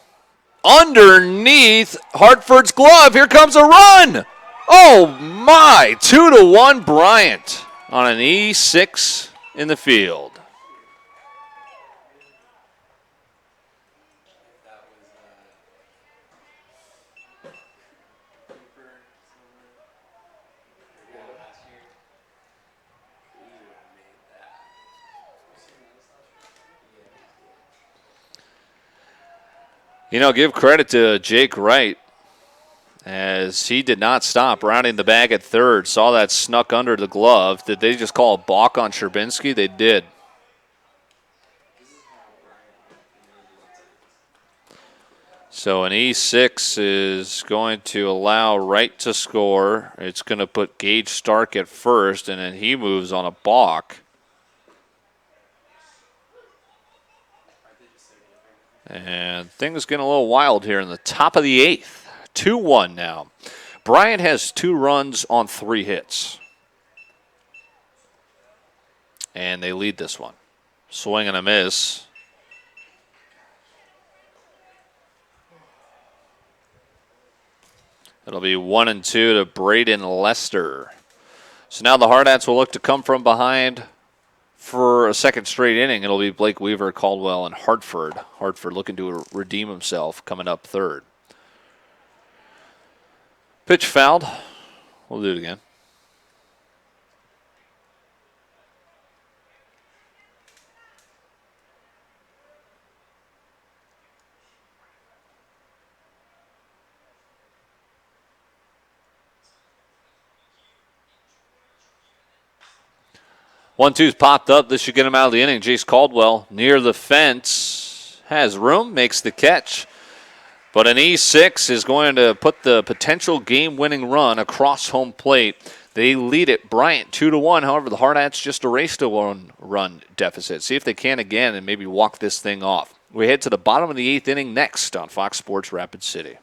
Underneath Hartford's glove. Here comes a run. Oh, my. 2-1 Bryant on an E6 in the field. You know, give credit to Jake Wright as he did not stop rounding the bag at third. Saw that snuck under the glove. Did they just call a balk on Sherbinski? They did. So an E6 is going to allow Wright to score. It's going to put Gage Stark at first, and then he moves on a balk. And things getting a little wild here in the top of the eighth. 2-1 now. Bryant has 2 runs on 3 hits. And they lead this one. Swing and a miss. It'll be 1-2 to Braden Lester. So now the Hardhats will look to come from behind for a second straight inning. It'll be Blake Weaver, Caldwell, and Hartford. Hartford looking to redeem himself coming up third. Pitch fouled. We'll do it again. One-two's popped up. This should get him out of the inning. Jace Caldwell near the fence. Has room, makes the catch. But an E6 is going to put the potential game-winning run across home plate. They lead it, Bryant, 2-1. However, the Hardhats just erased a one-run deficit. See if they can again and maybe walk this thing off. We head to the bottom of the 8th inning next on Fox Sports Rapid City.